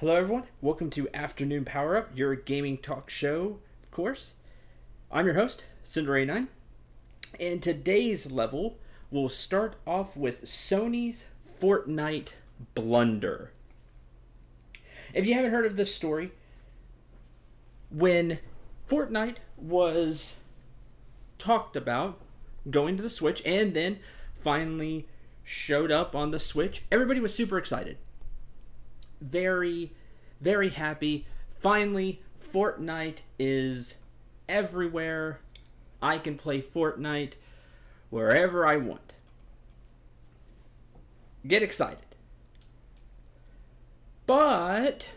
Hello everyone, welcome to Afternoon Power Up, your gaming talk show, of course. I'm your host, Cendril89. In today's level, we'll start off with Sony's Fortnite blunder. If you haven't heard of this story, when Fortnite was talked about going to the Switch and then finally showed up on the Switch, everybody was super excited. Very, very happy. Finally, Fortnite is everywhere. I can play Fortnite wherever I want. Get excited. But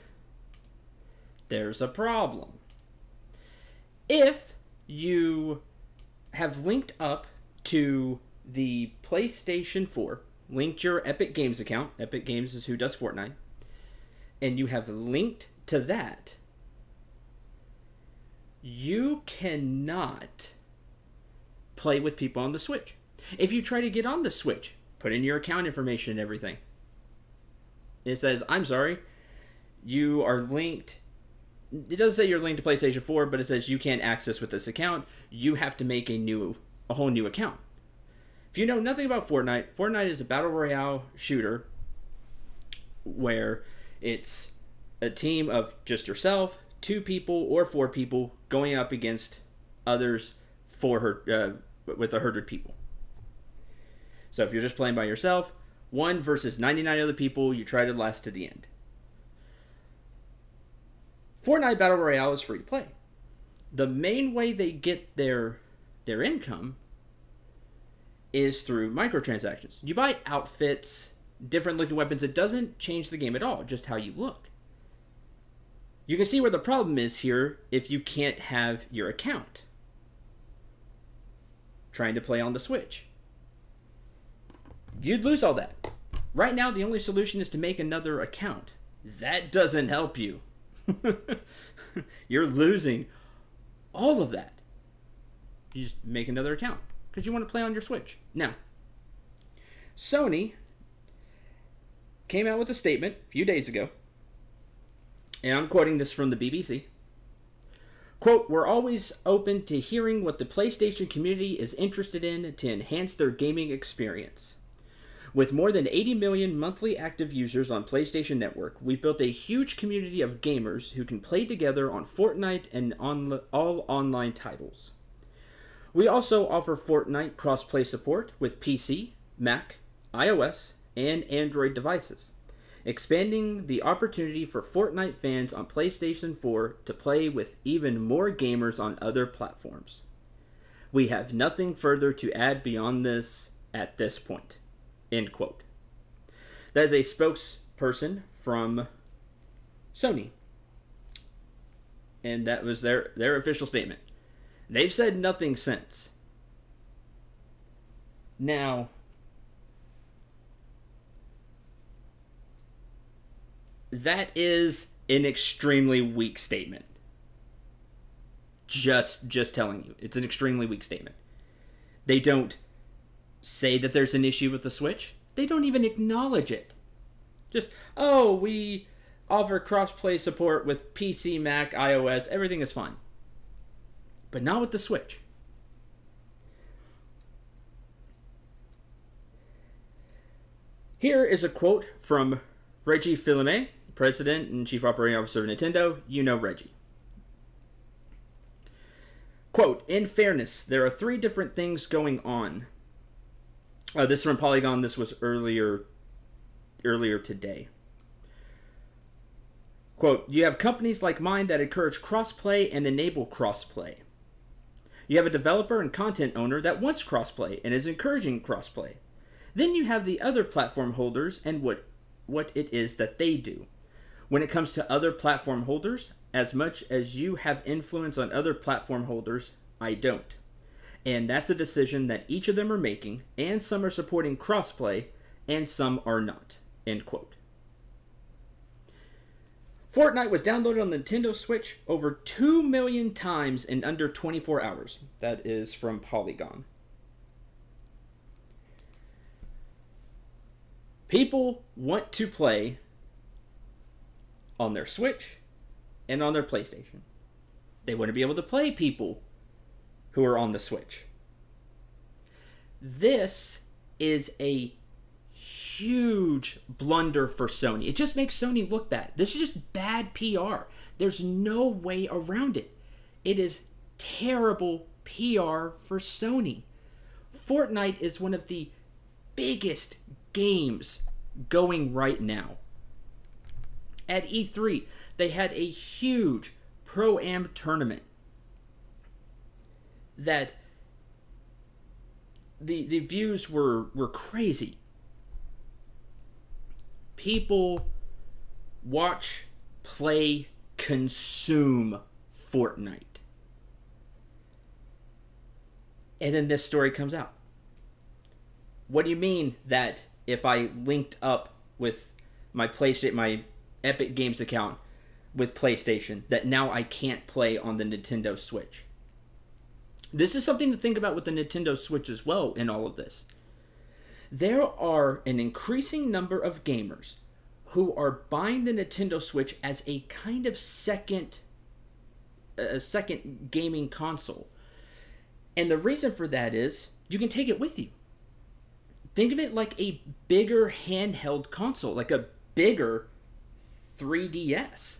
there's a problem. If you have linked up to the PlayStation 4, linked your Epic Games account, Epic Games is who does Fortnite, and you have linked to that, you cannot play with people on the Switch. If you try to get on the Switch, put in your account information and everything, it says, I'm sorry, you are linked. It doesn't say you're linked to PlayStation 4, but it says you can't access with this account. You have to make a whole new account. If you know nothing about Fortnite, Fortnite is a battle royale shooter where it's a team of just yourself, 2 people or 4 people going up against others with 100 people. So if you're just playing by yourself, 1 versus 99 other people, you try to last to the end. Fortnite Battle Royale is free to play. The main way they get their income is through microtransactions. You buy outfits, different looking weapons. It doesn't change the game at all, just how you look. You can see where the problem is here if you can't have your account trying to play on the Switch. You'd lose all that. Right now, the only solution is to make another account. That doesn't help you. You're losing all of that. You just make another account because you want to play on your Switch. Now, Sony came out with a statement a few days ago, and I'm quoting this from the BBC. Quote, "We're always open to hearing what the PlayStation community is interested in to enhance their gaming experience. With more than 80 million monthly active users on PlayStation Network, we've built a huge community of gamers who can play together on Fortnite and on all online titles. We also offer Fortnite cross-play support with PC, Mac, iOS, and Android devices, expanding the opportunity for Fortnite fans on PlayStation 4 to play with even more gamers on other platforms. We have nothing further to add beyond this at this point." End quote. That is a spokesperson from Sony. And that was their official statement. They've said nothing since. Now, that is an extremely weak statement. Just telling you. It's an extremely weak statement. They don't say that there's an issue with the Switch. They don't even acknowledge it. Just, oh, we offer cross-play support with PC, Mac, iOS. Everything is fine. But not with the Switch. Here is a quote from Reggie Fils-Aimé, President and Chief Operating Officer of Nintendo. You know Reggie. Quote, "In fairness, there are 3 different things going on." This is from Polygon. This was earlier today. Quote, "You have companies like mine that encourage crossplay and enable crossplay. You have a developer and content owner that wants crossplay and is encouraging crossplay. Then you have the other platform holders and what it is that they do. When it comes to other platform holders, as much as you have influence on other platform holders, I don't. And that's a decision that each of them are making, and some are supporting crossplay, and some are not." End quote. Fortnite was downloaded on the Nintendo Switch over 2 million times in under 24 hours. That is from Polygon. People want to play on their Switch and on their PlayStation. They wouldn't be able to play people who are on the Switch. This is a huge blunder for Sony. It just makes Sony look bad. This is just bad PR. There's no way around it. It is terrible PR for Sony. Fortnite is one of the biggest games going right now. At E3, they had a huge Pro-Am tournament that the views were crazy. People watch, play, consume Fortnite. And then this story comes out. What do you mean that if I linked up with my PlayStation, my Epic Games account with PlayStation, that now I can't play on the Nintendo Switch? This is something to think about with the Nintendo Switch as well in all of this. There are an increasing number of gamers who are buying the Nintendo Switch as a kind of second gaming console. And the reason for that is you can take it with you. Think of it like a bigger handheld console, like a bigger 3DS.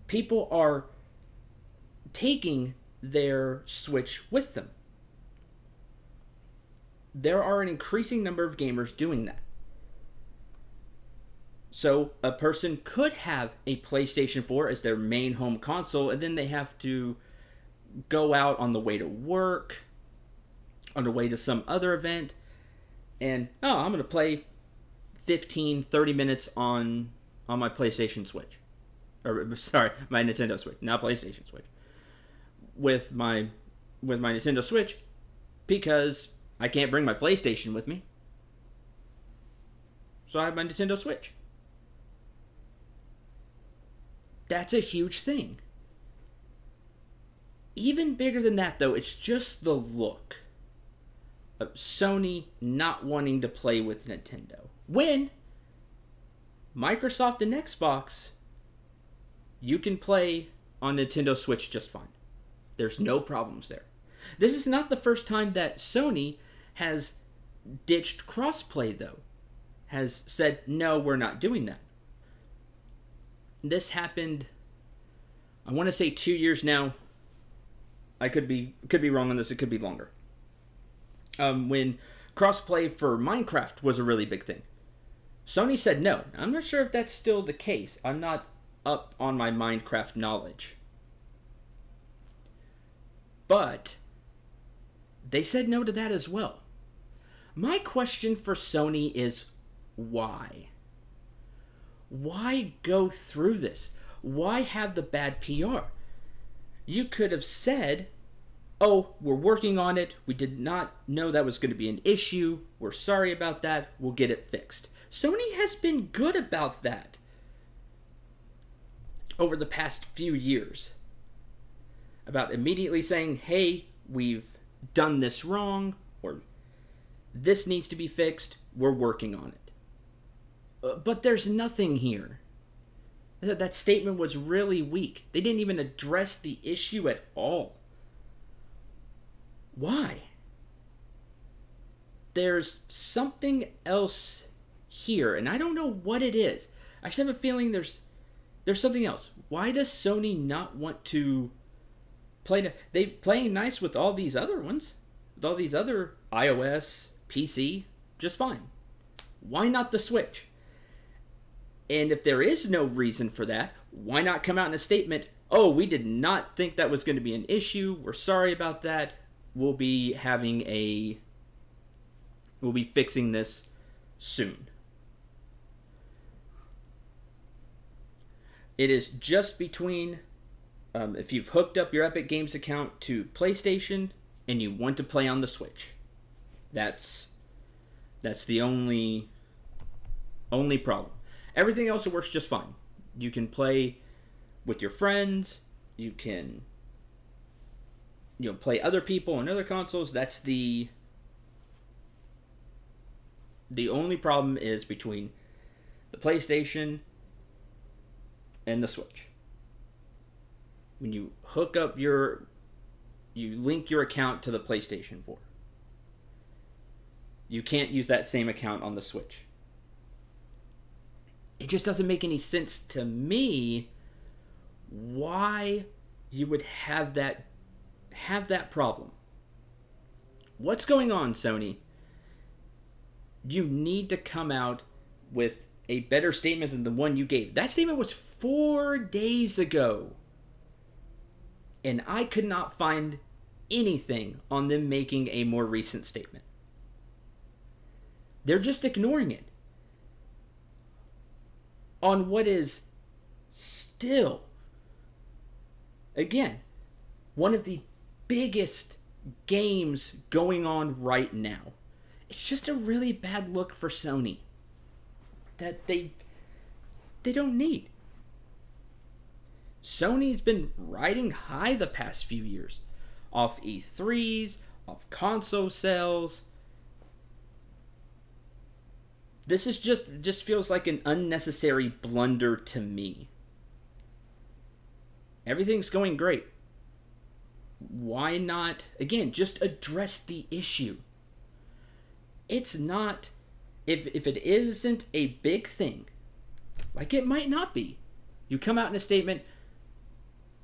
People are taking their Switch with them. There are an increasing number of gamers doing that. So a person could have a PlayStation 4 as their main home console, and then they have to go out on the way to work, on the way to some other event, and, oh, I'm going to play 15, 30 minutes on my PlayStation Switch. Or, sorry, my Nintendo Switch, not PlayStation Switch. With my Nintendo Switch, because I can't bring my PlayStation with me. So I have my Nintendo Switch. That's a huge thing. Even bigger than that, though, it's just the look of Sony not wanting to play with Nintendo. When Microsoft and Xbox, you can play on Nintendo Switch just fine. There's no problems there. This is not the first time that Sony has ditched crossplay, though. Has said, no, we're not doing that. This happened, I want to say 2 years now. I could be wrong on this. It could be longer. When crossplay for Minecraft was a really big thing. Sony said no. I'm not sure if that's still the case. I'm not up on my Minecraft knowledge. But they said no to that as well. My question for Sony is why? Why go through this? Why have the bad PR? You could have said, oh, we're working on it. We did not know that was going to be an issue. We're sorry about that. We'll get it fixed. Sony has been good about that over the past few years. About immediately saying, hey, we've done this wrong, or this needs to be fixed. We're working on it. But there's nothing here. That statement was really weak. They didn't even address the issue at all. Why? There's something else here, and I don't know what it is. I just have a feeling there's something else. Why does Sony not want to play? They playing nice with all these other ones, with all these other iOS, PC, just fine. Why not the Switch? And if there is no reason for that, why not come out in a statement, oh, we did not think that was going to be an issue. We're sorry about that. We'll be fixing this soon. It is just between, if you've hooked up your Epic Games account to PlayStation and you want to play on the Switch. That's the only problem. Everything else, it works just fine. You can play with your friends. You can, play other people on other consoles. That's the only problem is between the PlayStation and the Switch. When you you link your account to the PlayStation 4. You can't use that same account on the Switch. It just doesn't make any sense to me why you would have that problem. What's going on, Sony? You need to come out with a better statement than the one you gave. That statement was 4 days ago. And I could not find anything on them making a more recent statement. They're just ignoring it. On what is still, again, one of the biggest games going on right now. It's just a really bad look for Sony that they don't need. Sony's been riding high the past few years off E3s, off console sales. This is just feels like an unnecessary blunder to me. Everything's going great. Why not, again, just address the issue? It's not, if it isn't a big thing, like it might not be, you come out in a statement,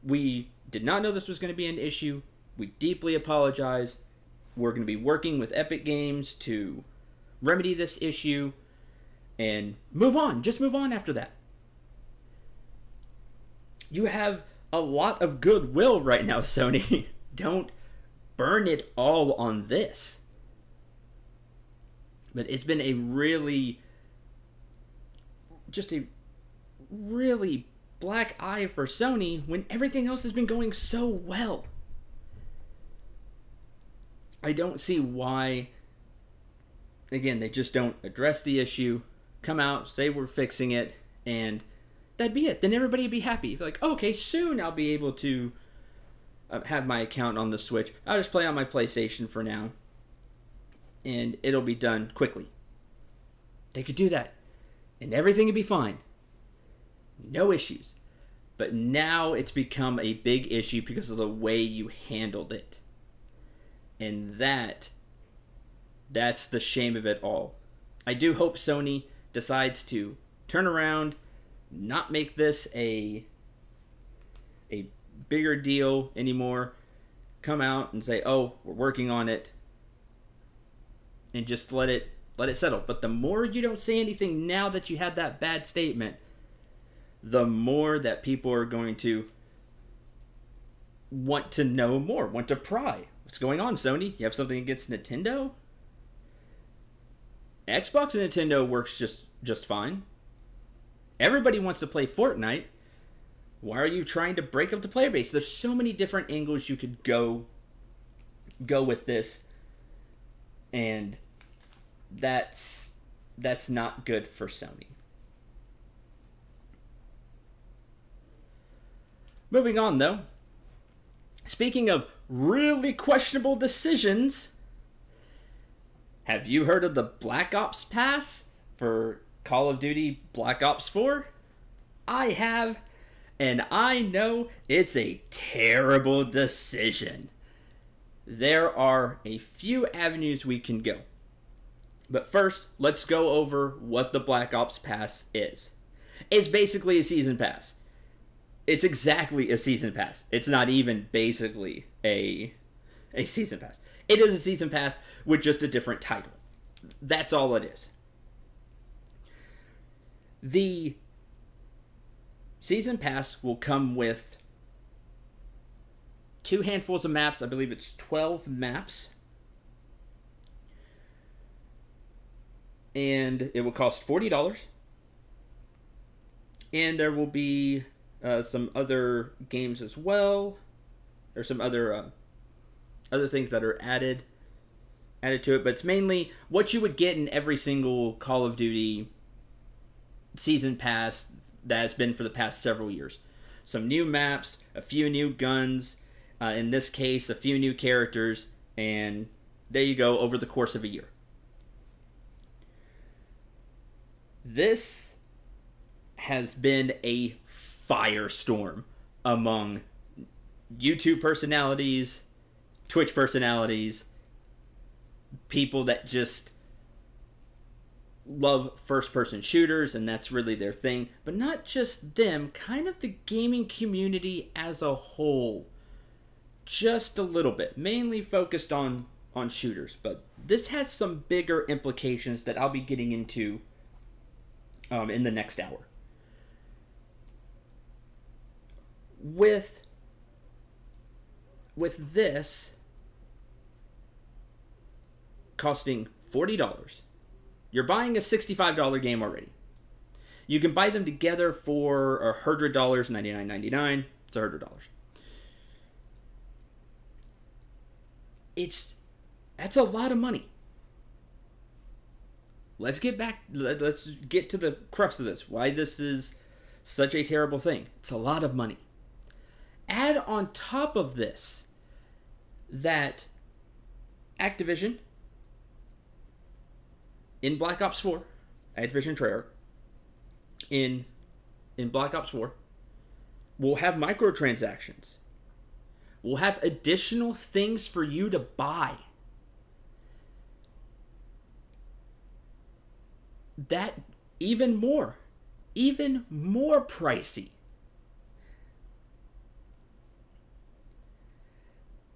we did not know this was going to be an issue, we deeply apologize, we're going to be working with Epic Games to remedy this issue, and move on, just move on after that. You have a lot of goodwill right now, Sony. Don't burn it all on this. But it's been a really black eye for Sony when everything else has been going so well. I don't see why, again, they just don't address the issue, come out, say we're fixing it, and that'd be it. Then everybody would be happy. Like, oh, okay, soon I'll be able to have my account on the Switch. I'll just play on my PlayStation for now, and it'll be done quickly. They could do that, and everything would be fine. No issues. But now it's become a big issue because of the way you handled it. And that's the shame of it all. I do hope Sony decides to turn around, not make this a bigger deal anymore, come out and say, oh, we're working on it, and just let it settle. But the more you don't say anything now that you had that bad statement, the more that people are going to want to know more, want to pry. What's going on, Sony? You have something against Nintendo? Xbox and Nintendo works just fine. Everybody wants to play Fortnite. Why are you trying to break up the player base? There's so many different angles you could go with this, and that's not good for Sony. Moving on, though. Speaking of really questionable decisions, have you heard of the Black Ops Pass for Call of Duty Black Ops 4? I have, and I know it's a terrible decision. There are a few avenues we can go. But first, let's go over what the Black Ops Pass is. It's basically a season pass. It's exactly a season pass. It's not even basically a season pass. It is a season pass with just a different title. That's all it is. The season pass will come with 2 handfuls of maps. I believe it's 12 maps. And it will cost $40. And there will be some other games as well, or some other things that are added to it. But it's mainly what you would get in every single Call of Duty season pass that has been for the past several years. Some new maps, a few new guns, in this case, a few new characters, and there you go, over the course of a year. This has been a firestorm among YouTube personalities, Twitch personalities, people that just love first-person shooters, and that's really their thing. But not just them, kind of the gaming community as a whole. Just a little bit. Mainly focused on shooters. But this has some bigger implications that I'll be getting into in the next hour. With this costing $40, you're buying a $65 game already. You can buy them together for $100, $99.99. It's $100. That's a lot of money. Let's get to the crux of this. Why this is such a terrible thing. It's a lot of money. Add on top of this that Activision in Black Ops 4, Activision Treyarch, in Black Ops 4, will have microtransactions. We'll have additional things for you to buy. That even more pricey.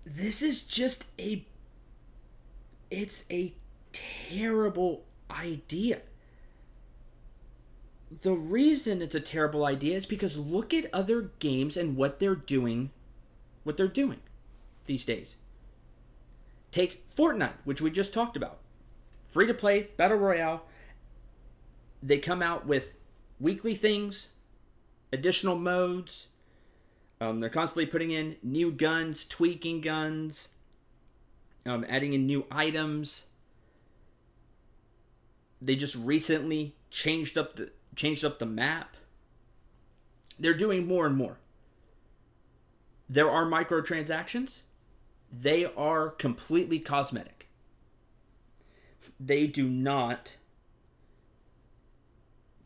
This is just it's a terrible idea. The reason it's a terrible idea is because look at other games and what they're doing these days. Take Fortnite, which we just talked about. Free to play, Battle Royale. They come out with weekly things, additional modes. They're constantly putting in new guns, tweaking guns, adding in new items. They just recently changed up the map. They're doing more and more. There are microtransactions. They are completely cosmetic. They do not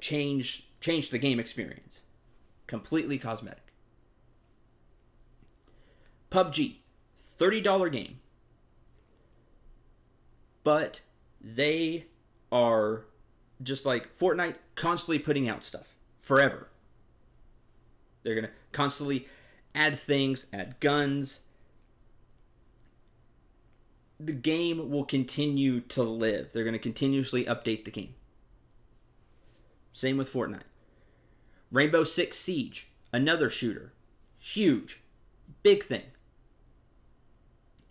change the game experience. Completely cosmetic. PUBG, $30 game. But they are just like Fortnite, constantly putting out stuff forever. They're going to constantly add things, add guns. The game will continue to live. They're going to continuously update the game. Same with Fortnite. Rainbow Six Siege, another shooter. Huge. Big thing.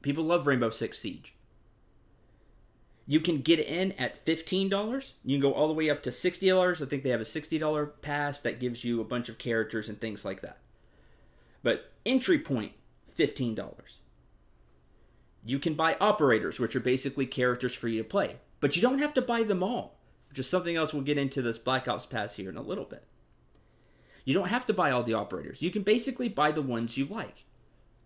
People love Rainbow Six Siege. You can get in at $15. You can go all the way up to $60. I think they have a $60 pass that gives you a bunch of characters and things like that. But entry point, $15. You can buy operators, which are basically characters for you to play. But you don't have to buy them all, which is something else we'll get into this Black Ops pass here in a little bit. You don't have to buy all the operators. You can basically buy the ones you like.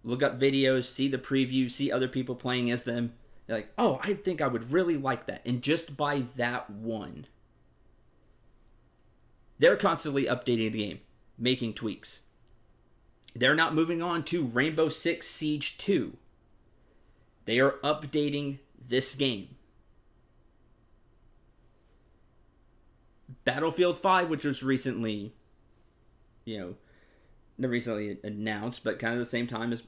Look up videos, see the preview, see other people playing as them. You're like, oh, I think I would really like that. And just buy that one. They're constantly updating the game, making tweaks. They're not moving on to Rainbow Six Siege 2. They are updating this game. Battlefield 5, which was recently, recently announced, but kind of the same time as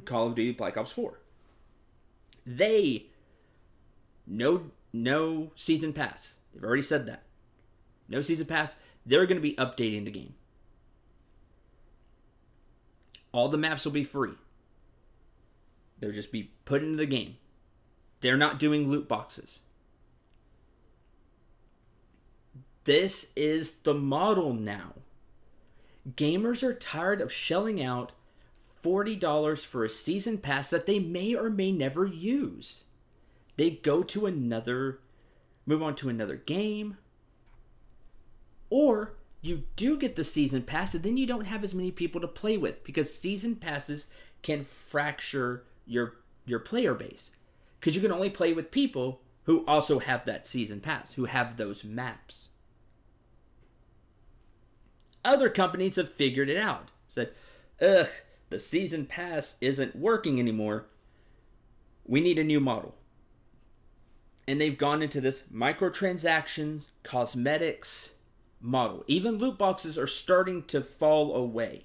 Call of Duty Black Ops 4. No season pass. They've already said that. No season pass. They're going to be updating the game. All the maps will be free. They'll just be put into the game. They're not doing loot boxes. This is the model now. Gamers are tired of shelling out $40 for a season pass that they may or may never use. They move on to another game. Or you do get the season pass and then you don't have as many people to play with because season passes can fracture your player base. Because you can only play with people who also have that season pass, who have those maps. Other companies have figured it out. Said, ugh, the season pass isn't working anymore. We need a new model. And they've gone into this microtransactions, cosmetics model. Even loot boxes are starting to fall away.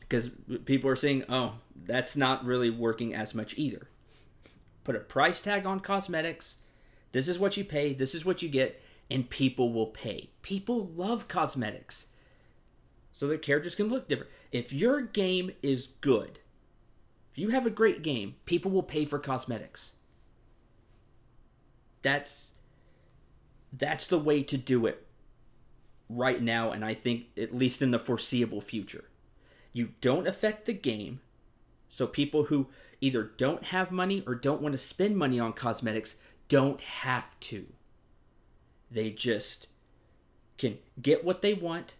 Because people are saying, oh, that's not really working as much either. Put a price tag on cosmetics. This is what you pay. This is what you get. And people will pay. People love cosmetics. So their characters can look different. If your game is good, if you have a great game, people will pay for cosmetics. That's the way to do it right now, and I think at least in the foreseeable future. You don't affect the game, so people who either don't have money or don't want to spend money on cosmetics don't have to. They just can get what they want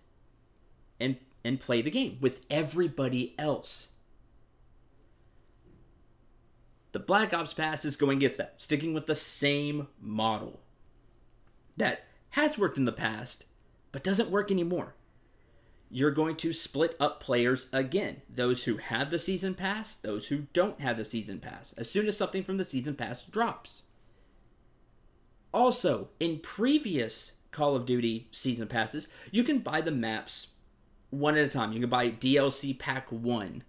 and play the game with everybody else. The Black Ops Pass is going against that, sticking with the same model that has worked in the past, but doesn't work anymore. You're going to split up players again. Those who have the Season Pass, those who don't have the Season Pass, as soon as something from the Season Pass drops. Also, in previous Call of Duty Season Passes, you can buy the maps one at a time. You can buy DLC Pack 1,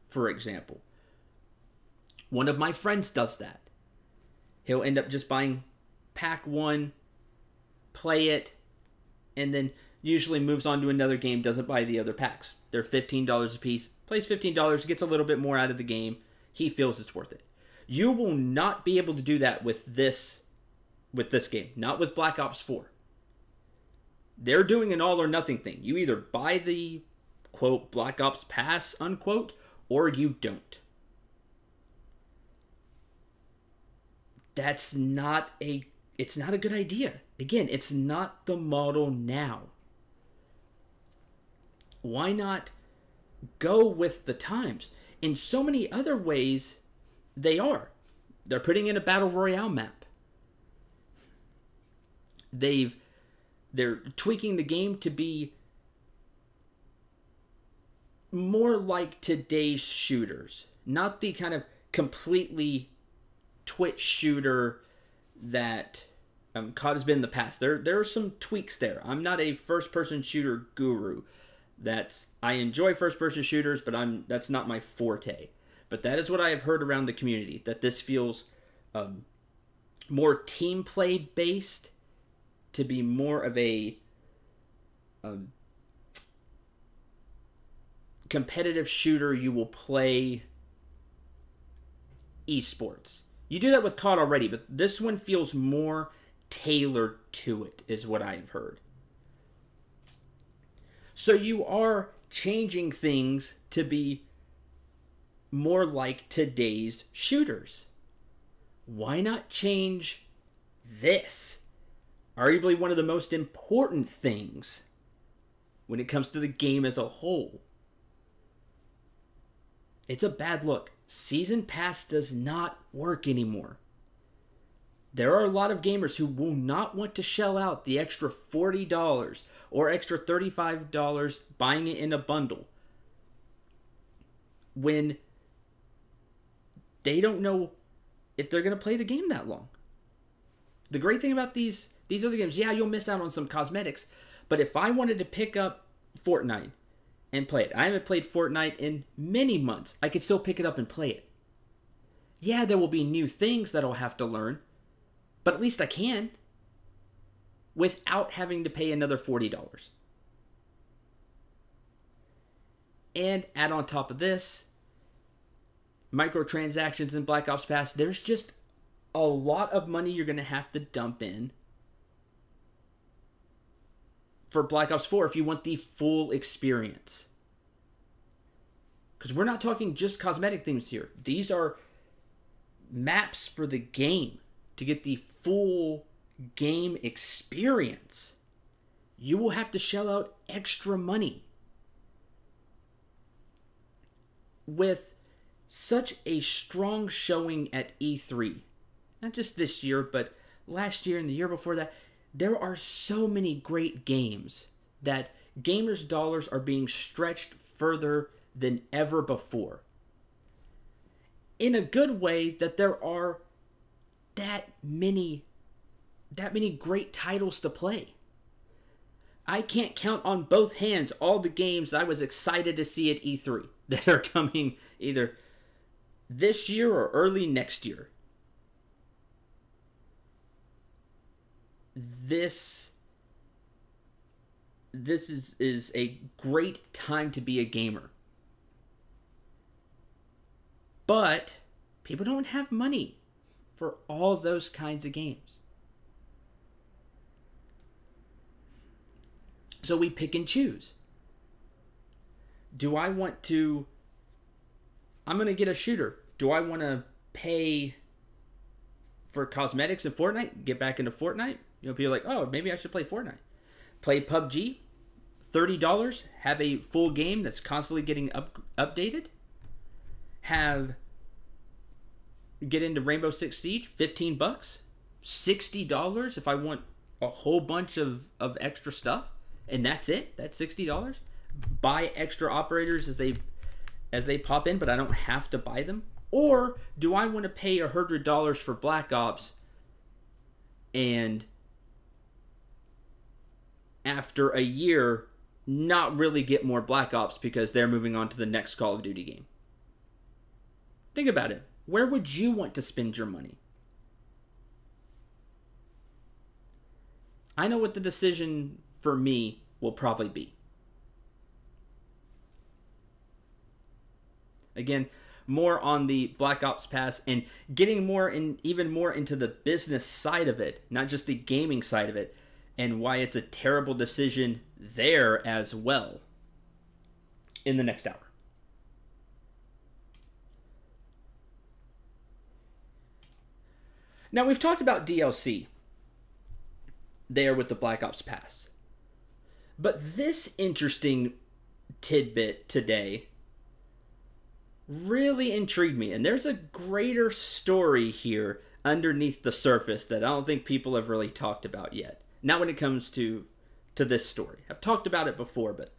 for example. One of my friends does that. He'll end up just buying Pack 1, play it, and then usually moves on to another game, doesn't buy the other packs. They're $15 a piece. Plays $15, gets a little bit more out of the game. He feels it's worth it. You will not be able to do that with this game. Not with Black Ops 4. They're doing an all or nothing thing. You either buy the, quote, Black Ops Pass, unquote, or you don't. It's not a good idea. Again, it's not the model now. Why not go with the times? In so many other ways, they are. They're putting in a Battle Royale map. They're tweaking the game to be more like today's shooters. Not the kind of completely Twitch shooter that COD has been in the past. There are some tweaks there. I'm not a first-person shooter guru. I enjoy first-person shooters, but that's not my forte. But that is what I have heard around the community, that this feels more team play based, to be more of a competitive shooter. You will play esports. You do that with COD already, but this one feels more tailored to it, is what I have heard. So you are changing things to be more like today's shooters. Why not change this? Arguably one of the most important things when it comes to the game as a whole. It's a bad look. Season Pass does not work anymore. There are a lot of gamers who will not want to shell out the extra $40 or extra $35 buying it in a bundle when they don't know if they're going to play the game that long. The great thing about these other games, yeah, you'll miss out on some cosmetics, but if I wanted to pick up Fortnite and play it, I haven't played Fortnite in many months, I could still pick it up and play it. Yeah, there will be new things that I'll have to learn, but at least I can without having to pay another $40. And add on top of this, microtransactions in Black Ops Pass, there's just a lot of money you're going to have to dump in for Black Ops 4 if you want the full experience. Because we're not talking just cosmetic things here. These are maps for the game to get the full game experience. You will have to shell out extra money. With such a strong showing at E3, not just this year, but last year and the year before that, there are so many great games that gamers' dollars are being stretched further than ever before. In a good way, that there are that many great titles to play. I can't count on both hands all the games I was excited to see at E3 that are coming either this year or early next year. This is a great time to be a gamer. But people don't have money for all those kinds of games. So we pick and choose. Do I want to... I'm going to get a shooter. Do I want to pay for cosmetics in Fortnite? Get back into Fortnite? You know, people are like, oh, maybe I should play Fortnite. Play PUBG, $30, have a full game that's constantly getting updated. Get into Rainbow Six Siege, $15, $60 if I want a whole bunch of extra stuff, and that's it. That's $60. Buy extra operators as they pop in, but I don't have to buy them. Or do I want to pay $100 for Black Ops and after a year not really get more Black Ops because they're moving on to the next Call of Duty game? Think about it. Where would you want to spend your money? I know what the decision for me will probably be. Again, more on the Black Ops Pass and getting even more into the business side of it, not just the gaming side of it, and why it's a terrible decision there as well in the next hour. Now, we've talked about DLC there with the Black Ops Pass. But this interesting tidbit today really intrigued me. And there's a greater story here underneath the surface that I don't think people have really talked about yet. Not when it comes to this story. I've talked about it before, but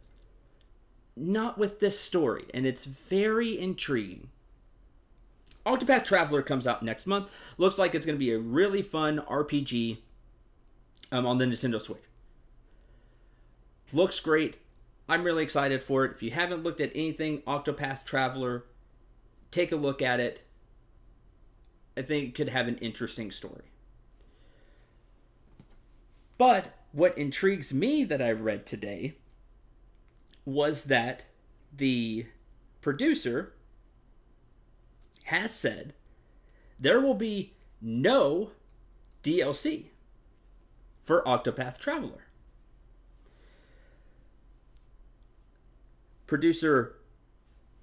not with this story. And it's very intriguing. Octopath Traveler comes out next month. Looks like it's going to be a really fun RPG on the Nintendo Switch. Looks great. I'm really excited for it. If you haven't looked at anything Octopath Traveler, take a look at it. I think it could have an interesting story. But what intrigues me that I read today was that the producer has said there will be no DLC for Octopath Traveler. Producer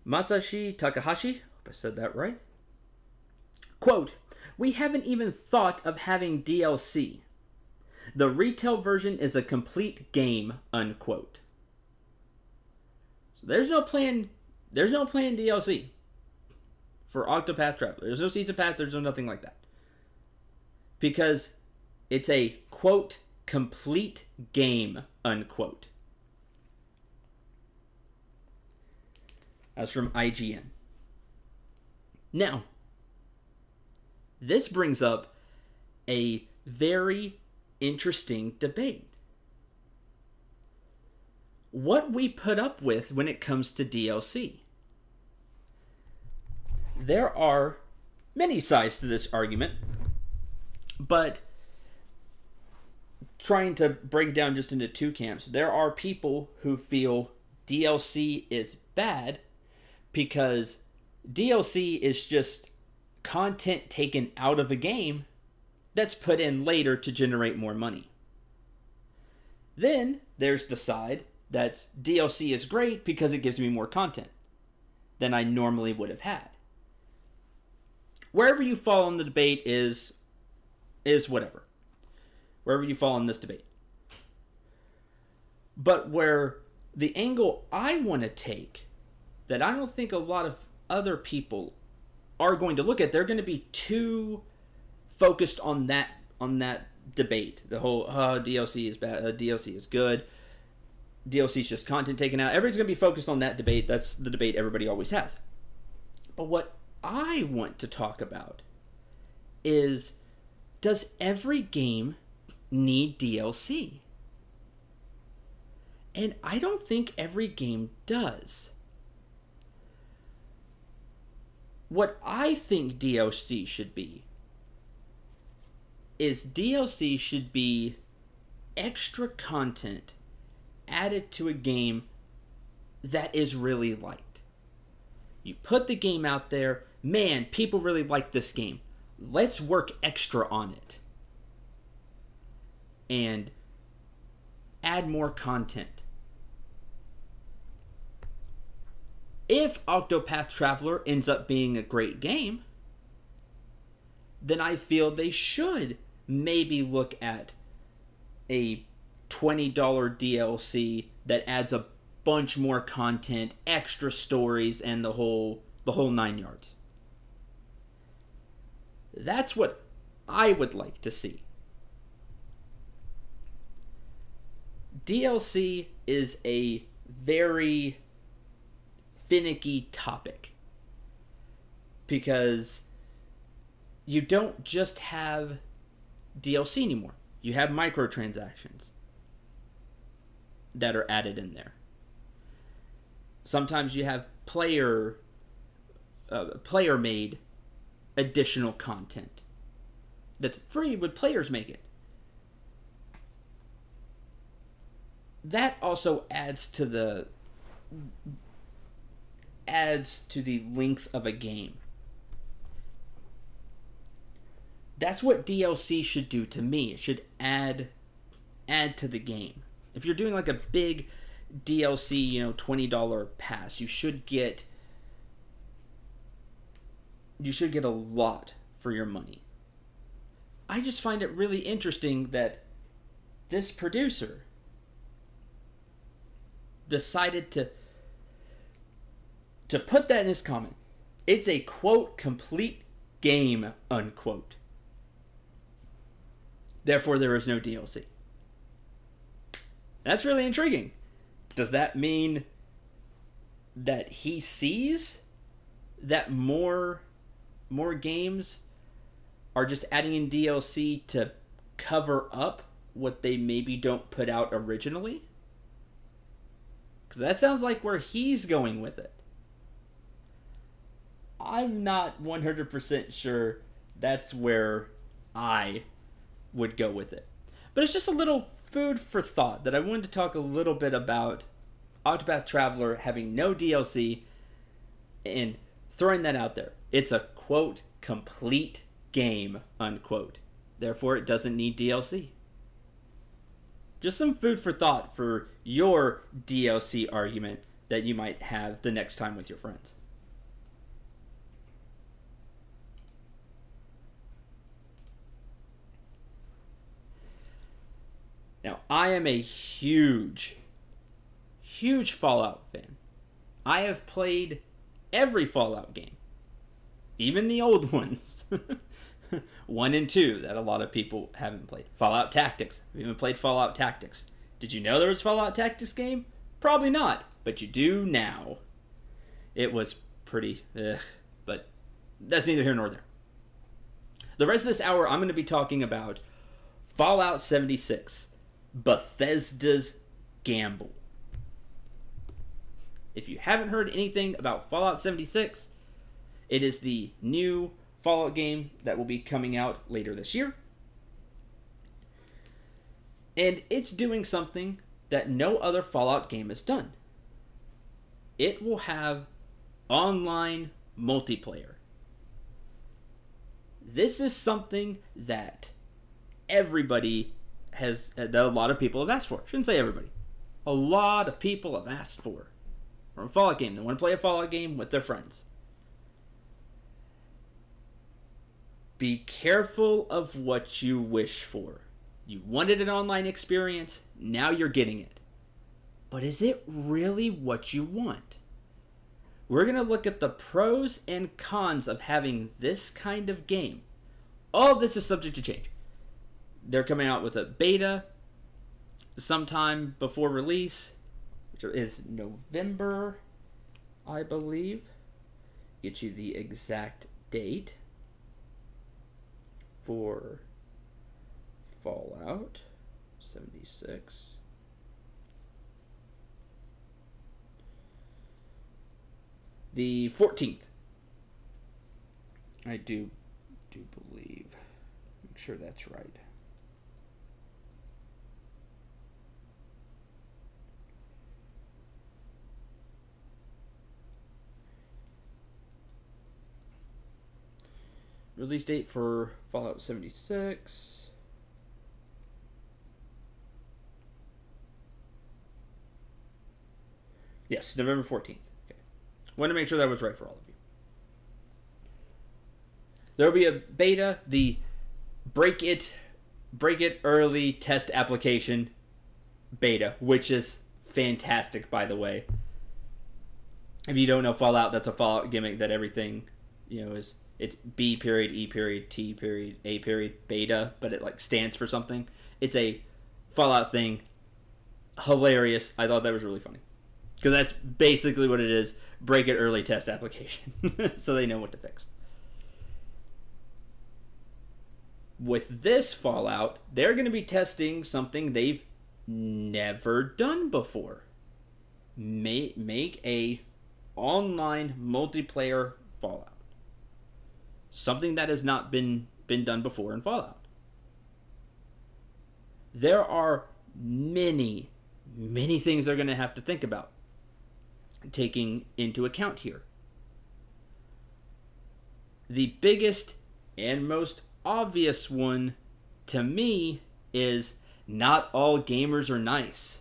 Masashi Takahashi, hope I said that right, quote, "We haven't even thought of having DLC. The retail version is a complete game," unquote. So there's no plan DLC for Octopath Traveler. There's no season pass, there's no nothing like that. Because it's a, quote, complete game, unquote. That's from IGN. Now, this brings up a very interesting debate. What we put up with when it comes to DLC. There are many sides to this argument, but trying to break it down just into two camps. There are people who feel DLC is bad because DLC is just content taken out of a game that's put in later to generate more money. Then there's the side that's DLC is great because it gives me more content than I normally would have had. Wherever you fall in the debate is whatever. Wherever you fall in this debate. But where the angle I want to take, that I don't think a lot of other people are going to look at, they're going to be too focused on that debate. The whole DLC is bad, DLC is good. DLC is just content taken out. Everybody's going to be focused on that debate. That's the debate everybody always has. But what I want to talk about is, does every game need DLC? And I don't think every game does. What I think DLC should be is DLC should be extra content added to a game that is really liked. You put the game out there, man, people really like this game. Let's work extra on it. And add more content. If Octopath Traveler ends up being a great game, then I feel they should maybe look at a $20 DLC that adds a bunch more content, extra stories, and the whole 9 yards. That's what I would like to see. DLC is a very finicky topic because you don't just have DLC anymore. You have microtransactions that are added in there. Sometimes you have player-made additional content that's free when players make it. That also adds to the length of a game. That's what DLC should do to me. It should add to the game. If you're doing like a big DLC, $20 pass, you should get a lot for your money. I just find it really interesting that this producer decided to put that in his comment. It's a, quote, complete game, unquote. Therefore, there is no DLC. That's really intriguing. Does that mean that he sees that more games are just adding in DLC to cover up what they maybe don't put out originally? Because that sounds like where he's going with it. I'm not 100% sure that's where I would go with it. But it's just a little food for thought that I wanted to talk a little bit about Octopath Traveler having no DLC and throwing that out there. It's a, quote, complete game, unquote. Therefore, it doesn't need DLC. Just some food for thought for your DLC argument that you might have the next time with your friends. Now, I am a huge Fallout fan. I have played every Fallout game. Even the old ones. 1 and 2 that a lot of people haven't played. Fallout Tactics. I've even played Fallout Tactics. Did you know there was a Fallout Tactics game? Probably not, but you do now. It was pretty, but that's neither here nor there. The rest of this hour, I'm going to be talking about Fallout 76, Bethesda's gamble. If you haven't heard anything about Fallout 76, it is the new Fallout game that will be coming out later this year. And it's doing something that no other Fallout game has done. It will have online multiplayer. This is something that everybody has, that a lot of people have asked for. Shouldn't say everybody. A lot of people have asked for from a Fallout game. They want to play a Fallout game with their friends. Be careful of what you wish for. You wanted an online experience, now you're getting it. But is it really what you want? We're going to look at the pros and cons of having this kind of game. All of this is subject to change. They're coming out with a beta sometime before release. which is November, I believe. Get you the exact date for Fallout 76. The 14th. I do believe. Make sure that's right. Release date for Fallout 76. Yes, November 14th. Okay. Want to make sure that was right for all of you. There will be a beta, the break it early test application beta, which is fantastic, by the way. If you don't know Fallout, that's a Fallout gimmick that everything, is. It's B period, E period, T period, A period, beta, but it like stands for something. It's a Fallout thing. Hilarious. I thought that was really funny. Because that's basically what it is. Break it early test application. So they know what to fix. With this Fallout, they're going to be testing something they've never done before. Make a online multiplayer Fallout. Something that has not been done before in Fallout. There are many things they're going to have to think about taking into account here. The biggest and most obvious one to me is not all gamers are nice.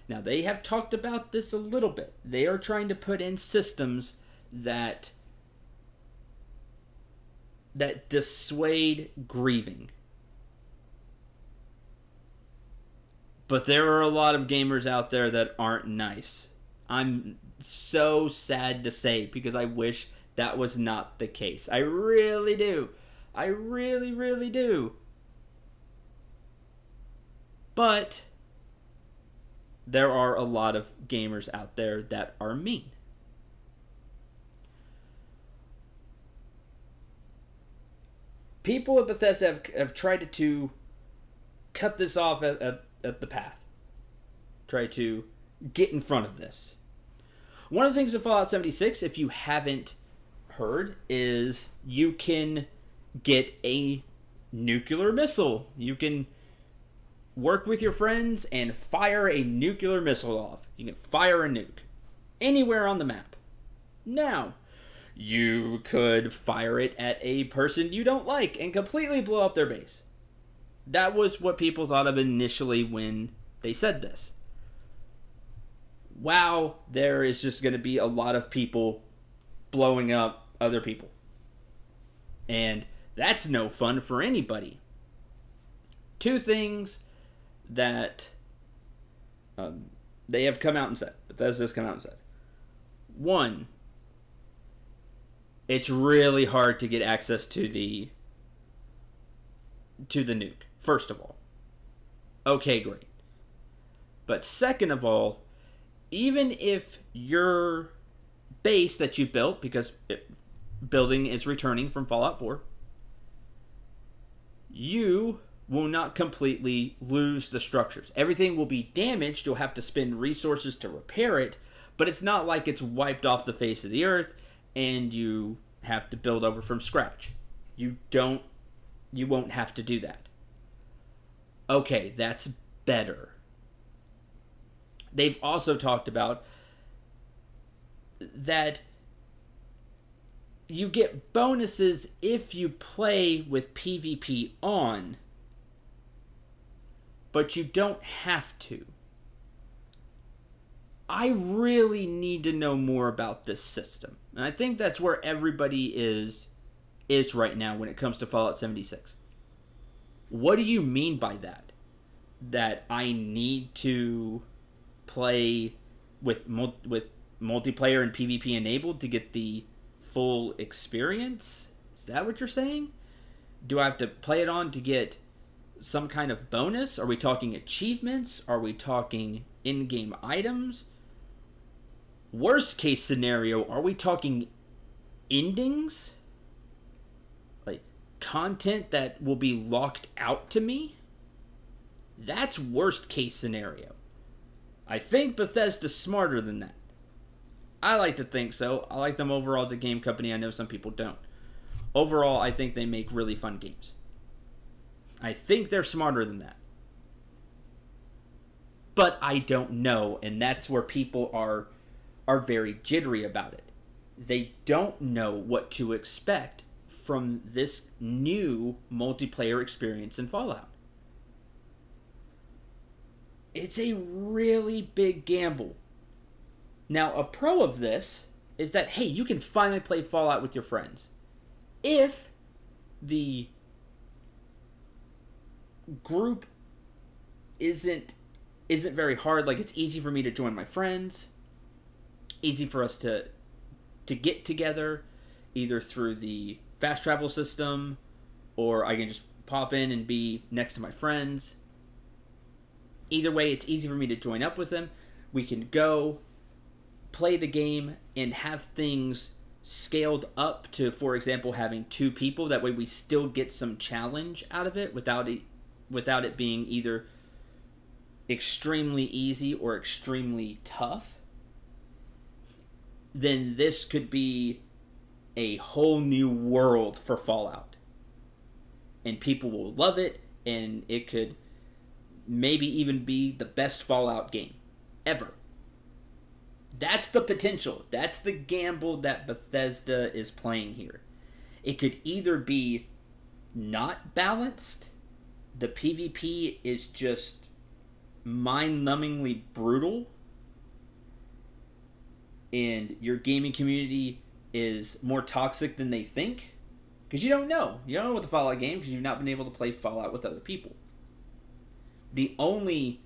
Now, they have talked about this a little bit. They are trying to put in systems that dissuade grieving. But there are a lot of gamers out there that aren't nice. I'm so sad to say, because I wish that was not the case. I really do. I really, really do. But there are a lot of gamers out there that are mean. People at Bethesda have tried to cut this off at the path. Try to get in front of this. One of the things in Fallout 76, if you haven't heard, is you can get a nuclear missile. You can work with your friends and fire a nuclear missile off. You can fire a nuke anywhere on the map. Now, you could fire it at a person you don't like and completely blow up their base. That was what people thought of initially when they said this. Wow, there is just going to be a lot of people blowing up other people. And that's no fun for anybody. Two things that they have come out and said. Bethesda's come out and said. One, it's really hard to get access to the nuke, first of all. Okay, great. But second of all, even if your base that you've built, because building is returning from Fallout 4, you will not completely lose the structures. Everything will be damaged. You'll have to spend resources to repair it, but it's not like it's wiped off the face of the earth and you have to build over from scratch. You won't have to do that. Okay, that's better. They've also talked about that you get bonuses if you play with PvP on, but you don't have to. I really need to know more about this system. And I think that's where everybody is right now when it comes to Fallout 76. What do you mean by that? That I need to play with multiplayer and PvP enabled to get the full experience? Is that what you're saying? Do I have to play it on to get some kind of bonus? Are we talking achievements? Are we talking in-game items? Worst case scenario, are we talking endings? Like content that will be locked out to me? That's worst case scenario. I think Bethesda's smarter than that. I like to think so. I like them overall as a game company. I know some people don't. Overall, I think they make really fun games. I think they're smarter than that. But I don't know, and that's where people are very jittery about it. They don't know what to expect from this new multiplayer experience in Fallout. It's a really big gamble. Now, a pro of this is that, hey, you can finally play Fallout with your friends. If the group isn't very hard, like it's easy for me to join my friends, easy for us to get together, either through the fast travel system, or I can just pop in and be next to my friends. Either way, it's easy for me to join up with them. We can go play the game and have things scaled up to, for example, having 2 people. That way we still get some challenge out of it without it being either extremely easy or extremely tough. Then this could be a whole new world for Fallout. And people will love it, and it could maybe even be the best Fallout game ever. That's the potential. That's the gamble that Bethesda is playing here. It could either be not balanced, the PvP is just mind-numbingly brutal, and your gaming community is more toxic than they think, because you don't know. You don't know what the Fallout game, because you've not been able to play Fallout with other people. The only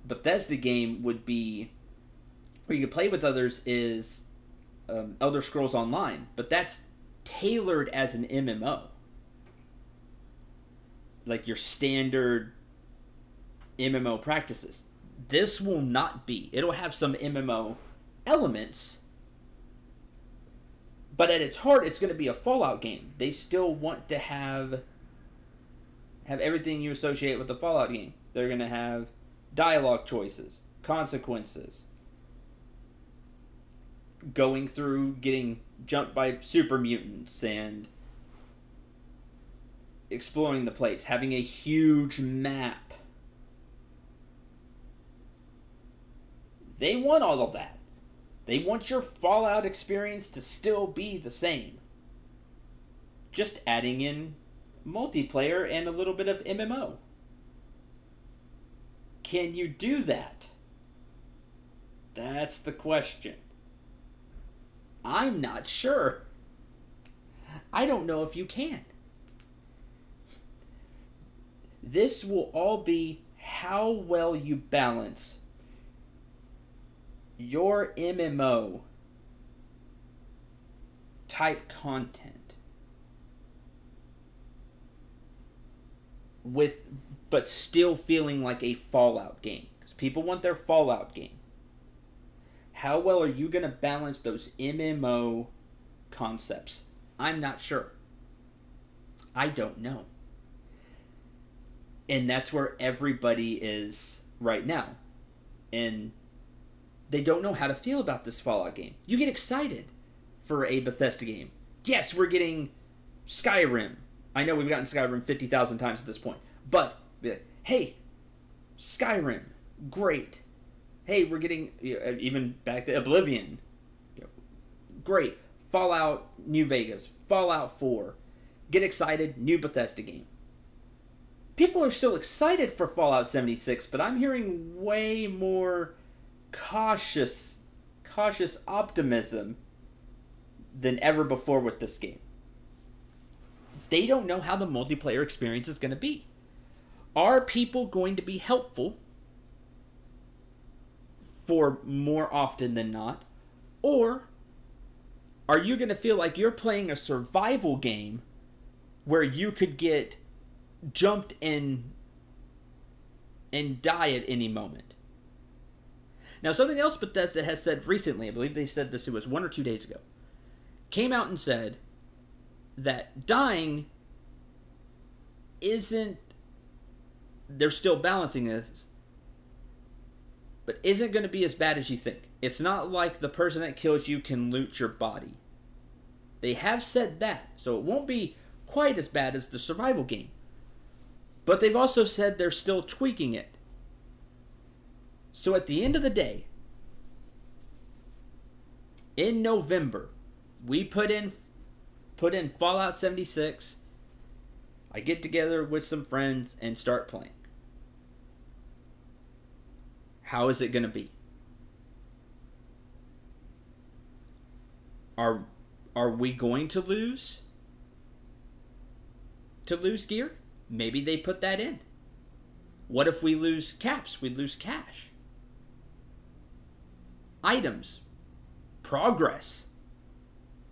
Bethesda game would be where you can play with others is Elder Scrolls Online, but that's tailored as an MMO. Like your standard MMO practices. This will not be. It'll have some MMO elements, but at its heart, it's going to be a Fallout game. They still want to have everything you associate with the Fallout game. They're going to have dialogue choices, consequences, going through getting jumped by super mutants and exploring the place, having a huge map. They want all of that. They want your Fallout experience to still be the same. Just adding in multiplayer and a little bit of MMO. Can you do that? That's the question. I'm not sure. I don't know if you can. This will all be how well you balance your MMO type content but still feeling like a Fallout game, because people want their Fallout game. How well are you going to balance those MMO concepts? I'm not sure. I don't know. And that's where everybody is right now. And they don't know how to feel about this Fallout game. You get excited for a Bethesda game. Yes, we're getting Skyrim. I know we've gotten Skyrim 50,000 times at this point. But, be like, hey, Skyrim, great. Hey, we're getting, even back to Oblivion. Great. Fallout New Vegas. Fallout 4. Get excited, new Bethesda game. People are still excited for Fallout 76, but I'm hearing way more cautious optimism than ever before with this game. They don't know how the multiplayer experience is going to be. Are people going to be helpful for more often than not? Or are you going to feel like you're playing a survival game where you could get jumped and die at any moment? Now, something else Bethesda has said recently, I believe they said this, it was 1 or 2 days ago, came out and said that dying isn't, they're still balancing this, but isn't going to be as bad as you think. It's not like the person that kills you can loot your body. They have said that, so it won't be quite as bad as the survival game. But they've also said they're still tweaking it. So at the end of the day, in November, we put in Fallout 76. I get together with some friends and start playing. How is it going to be? Are we going to lose? To lose gear? Maybe they put that in. What if we lose caps? We lose cash. Items. Progress.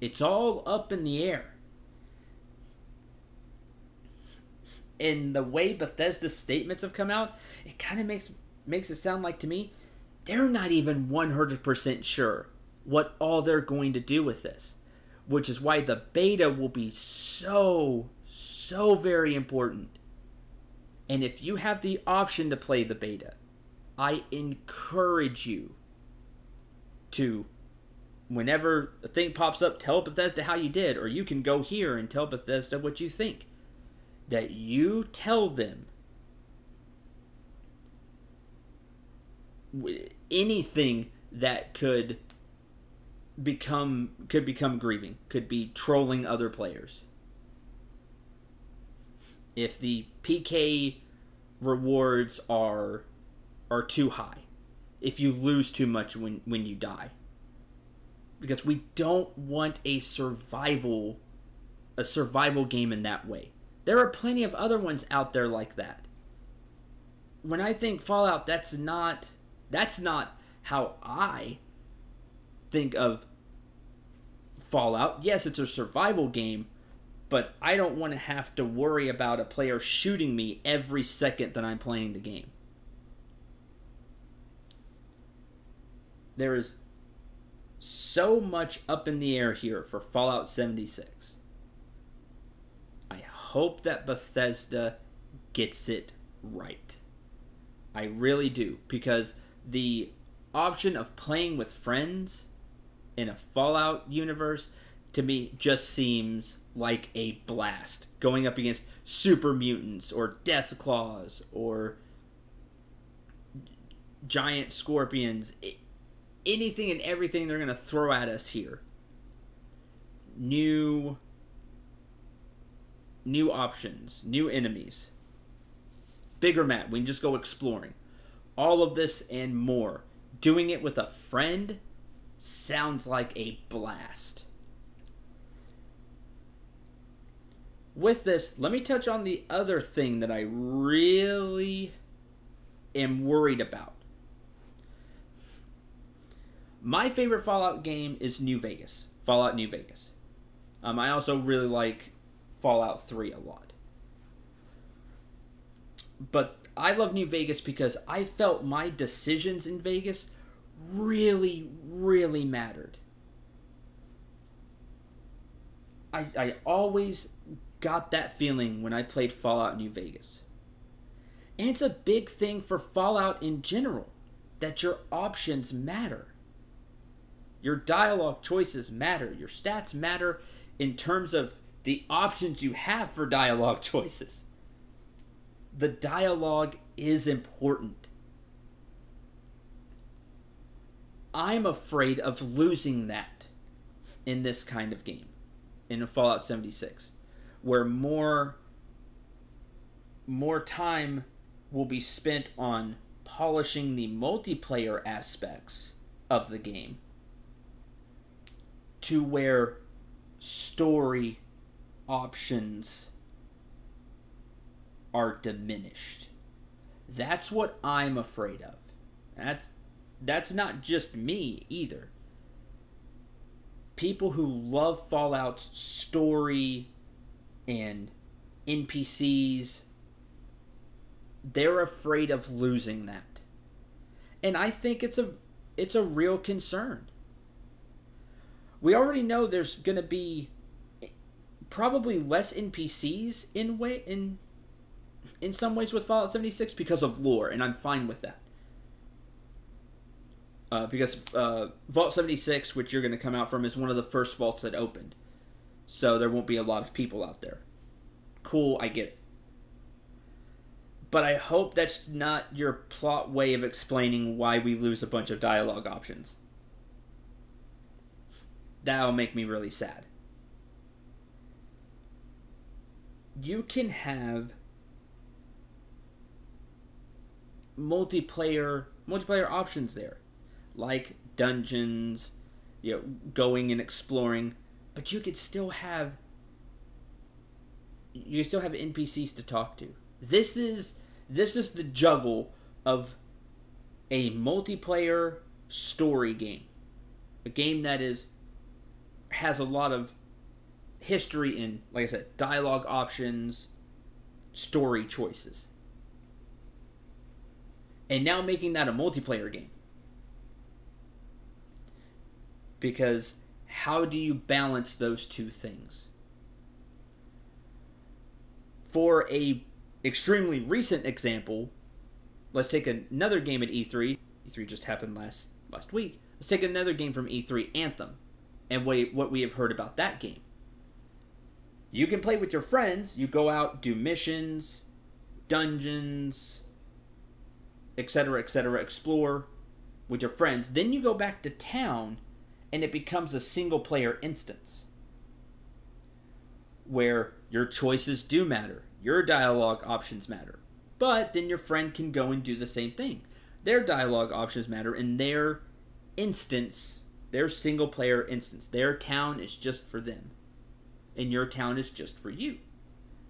It's all up in the air. And the way Bethesda's statements have come out, it kind of makes it sound like, to me, they're not even 100% sure what all they're going to do with this. Which is why the beta will be so very important. And if you have the option to play the beta, I encourage you to, whenever a thing pops up, tell Bethesda how you did, or you can go here and tell Bethesda what you think. That you tell them anything that could become grieving, could be trolling other players. If the PK rewards are too high, if you lose too much when you die, because we don't want a survival game in that way. There are plenty of other ones out there like that. When I think Fallout, that's not how I think of Fallout. Yes, it's a survival game, but I don't want to have to worry about a player shooting me every second that I'm playing the game. There is so much up in the air here for Fallout 76. I hope that Bethesda gets it right. I really do, because the option of playing with friends in a Fallout universe, to me, just seems like a blast. Going up against super mutants, or death claws, or giant scorpions. Anything and everything they're going to throw at us here. New options, new enemies. Bigger map, we can just go exploring. All of this and more. Doing it with a friend sounds like a blast. With this, let me touch on the other thing that I really am worried about. My favorite Fallout game is New Vegas. Fallout New Vegas. I also really like Fallout 3 a lot. But I love New Vegas because I felt my decisions in Vegas really mattered. I always got that feeling when I played Fallout New Vegas. And it's a big thing for Fallout in general, that your options matter. Your dialogue choices matter. Your stats matter in terms of the options you have for dialogue choices. The dialogue is important. I'm afraid of losing that in this kind of game, in a Fallout 76, where more time will be spent on polishing the multiplayer aspects of the game, to where story options are diminished. That's what I'm afraid of. That's not just me either. People who love Fallout's story and NPCs, they're afraid of losing that. And I think it's it's a real concern. We already know there's going to be probably less NPCs in some ways with Fallout 76 because of lore, and I'm fine with that. Because Vault 76, which you're going to come out from, is one of the first vaults that opened. So there won't be a lot of people out there. Cool, I get it. But I hope that's not your plot way of explaining why we lose a bunch of dialogue options. That'll make me really sad. You can have multiplayer options there, like dungeons, going and exploring, but you still have NPCs to talk to. This is the juggle of a multiplayer story game, a game that has a lot of history in, like I said, dialogue options, story choices, and now making that a multiplayer game. Because how do you balance those two things? For a extremely recent example, let's take another game at E3. E3 just happened last week. Let's take another game from E3, Anthem, and what we have heard about that game. You can play with your friends. You go out, do missions, dungeons, etc., explore with your friends. Then you go back to town, and it becomes a single-player instance where your choices do matter. Your dialogue options matter. But then your friend can go and do the same thing. Their dialogue options matter in their instance, their single-player instance. Their town is just for them. And your town is just for you.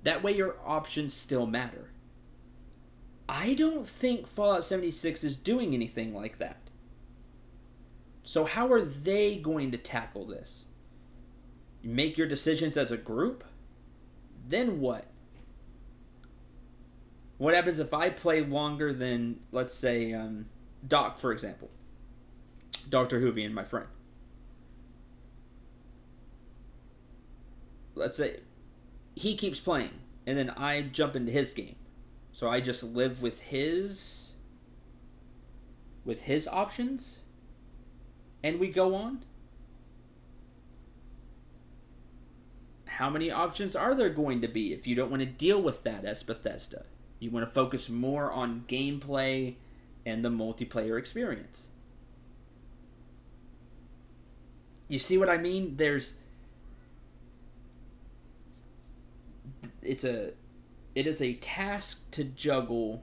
That way your options still matter. I don't think Fallout 76 is doing anything like that. So how are they going to tackle this? You make your decisions as a group? Then what? What happens if I play longer than, let's say, Doc, for example? Dr. Hoovian, my friend. Let's say he keeps playing, and then I jump into his game. So I just live with his options, and we go on. How many options are there going to be if you don't want to deal with that as Bethesda? You want to focus more on gameplay and the multiplayer experience. You see what I mean? It is a task to juggle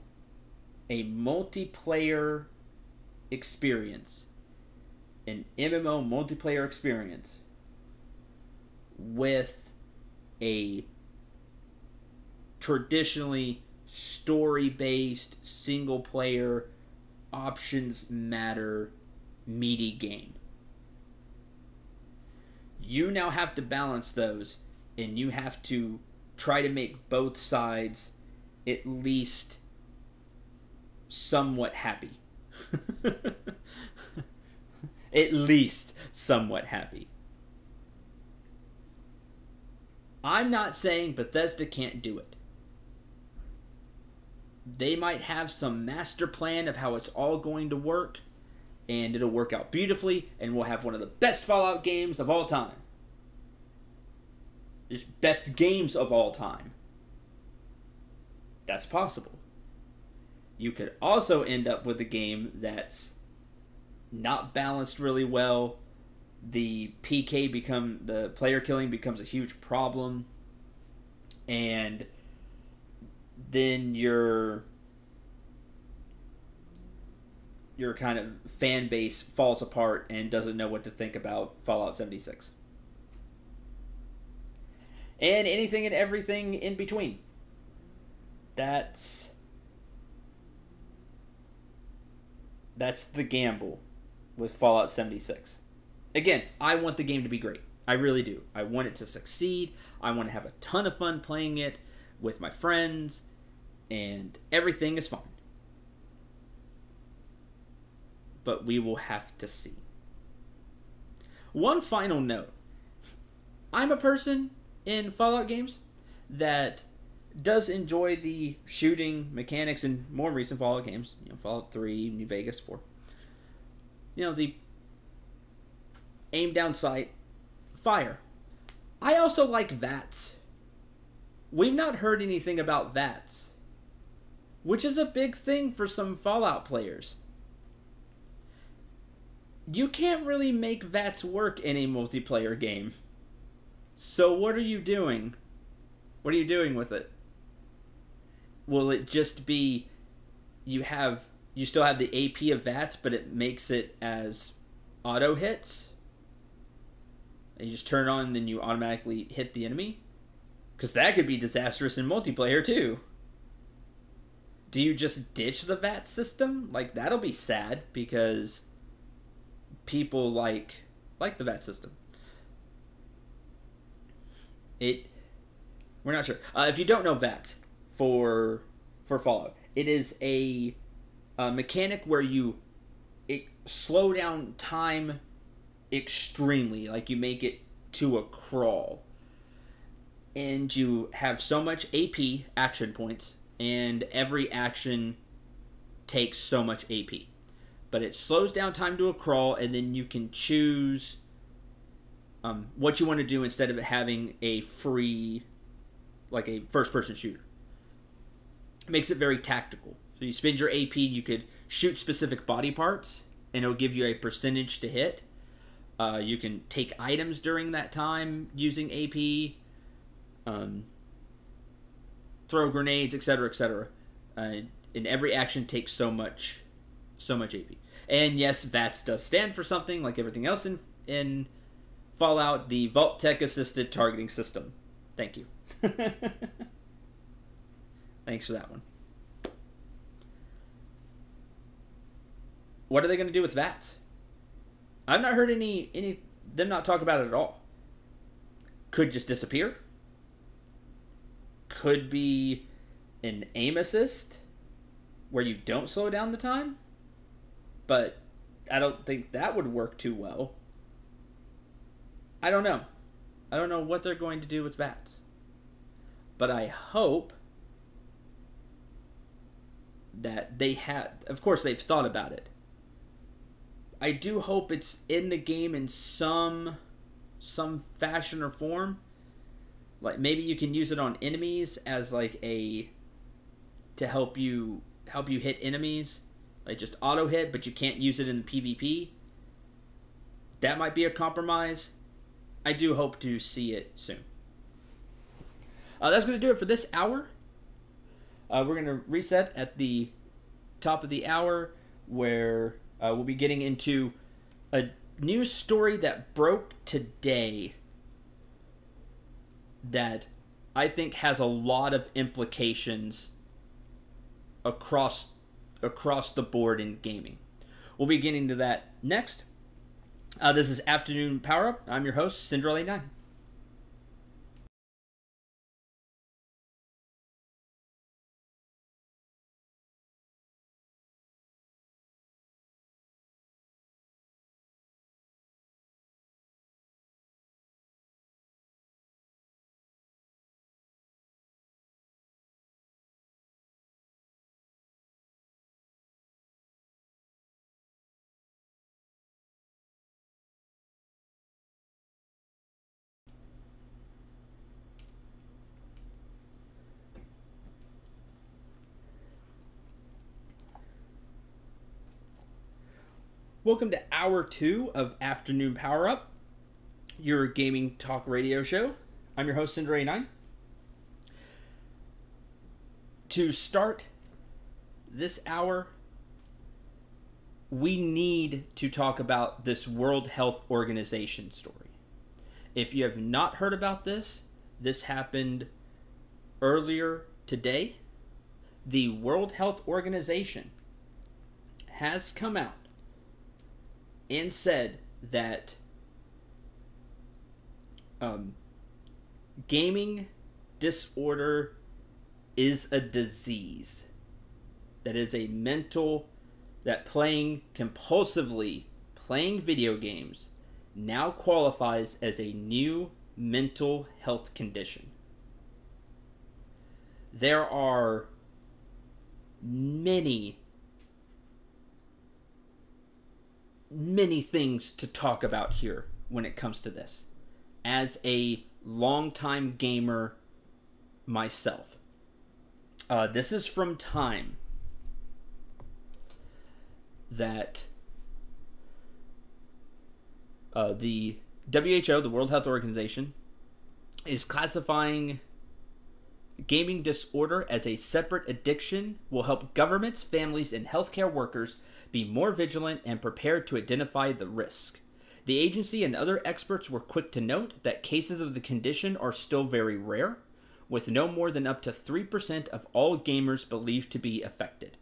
a multiplayer experience, an MMO multiplayer experience, with a traditionally story-based, single-player, options matter, meaty game. You now have to balance those, and you have to try to make both sides at least somewhat happy. At least somewhat happy. I'm not saying Bethesda can't do it. They might have some master plan of how it's all going to work, and it'll work out beautifully, and we'll have one of the best Fallout games of all time. Just best games of all time. That's possible. You could also end up with a game that's not balanced really well. The player killing becomes a huge problem, and then your kind of fan base falls apart and doesn't know what to think about Fallout 76. And anything and everything in between. That's the gamble with Fallout 76. Again, I want the game to be great. I really do. I want it to succeed. I want to have a ton of fun playing it with my friends, and everything is fine. but we will have to see. One final note. I'm a person in Fallout games that does enjoy the shooting mechanics in more recent Fallout games. You know, Fallout 3, New Vegas 4. You know, the aim down sight, fire. I also like VATS. We've not heard anything about VATS, which is a big thing for some Fallout players. You can't really make VATS work in a multiplayer game. So what are you doing? What are you doing with it? Will it just be you still have the AP of VATS, but it makes it as auto hits? And you just turn it on and then you automatically hit the enemy? Because that could be disastrous in multiplayer too. Do you just ditch the VATS system? Like, that'll be sad because people like the VATS system. We're not sure. If you don't know VATS for Fallout, it is a mechanic where you slow down time extremely, like you make it to a crawl, and you have so much AP action points, and every action takes so much AP, but it slows down time to a crawl, and then you can choose what you want to do instead of having a free, like a first-person shooter. It makes it very tactical. So you spend your AP, you could shoot specific body parts, and it'll give you a percentage to hit. You can take items during that time using AP, throw grenades, etc., etc. And every action takes so much AP. And yes, VATS does stand for something like everything else in Fallout, the Vault-Tec Assisted Targeting System. Thank you. Thanks for that one. What are they going to do with VATS? I've not heard them not talk about it at all. Could just disappear. Could be an aim assist where you don't slow down the time. But I don't think that would work too well. I don't know. I don't know what they're going to do with VATS. But I hope that they have... Of course, they've thought about it. I do hope it's in the game in some fashion or form. Like, maybe you can use it on enemies as like to help you hit enemies. Like, just auto hit, but you can't use it in the PvP. That might be a compromise. I do hope to see it soon. That's going to do it for this hour. We're going to reset at the top of the hour where we'll be getting into a news story that broke today that I think has a lot of implications across the board in gaming. We'll be getting to that next. This is Afternoon Power Up. I'm your host, Cendril89. Welcome to Hour 2 of Afternoon Power Up, your gaming talk radio show. I'm your host, Cendril89. To start this hour, we need to talk about this World Health Organization story. If you have not heard about this happened earlier today. The World Health Organization has come out and said that gaming disorder is a disease. That is a mental that compulsively playing video games now qualifies as a new mental health condition. There are many things to talk about here when it comes to this. As a longtime gamer myself, this is from Time, that the WHO, the World Health Organization, is classifying gaming disorder as a separate addiction will help governments, families, and healthcare workers be more vigilant and prepared to identify the risk. The agency and other experts were quick to note that cases of the condition are still very rare, with no more than up to 3% of all gamers believed to be affected.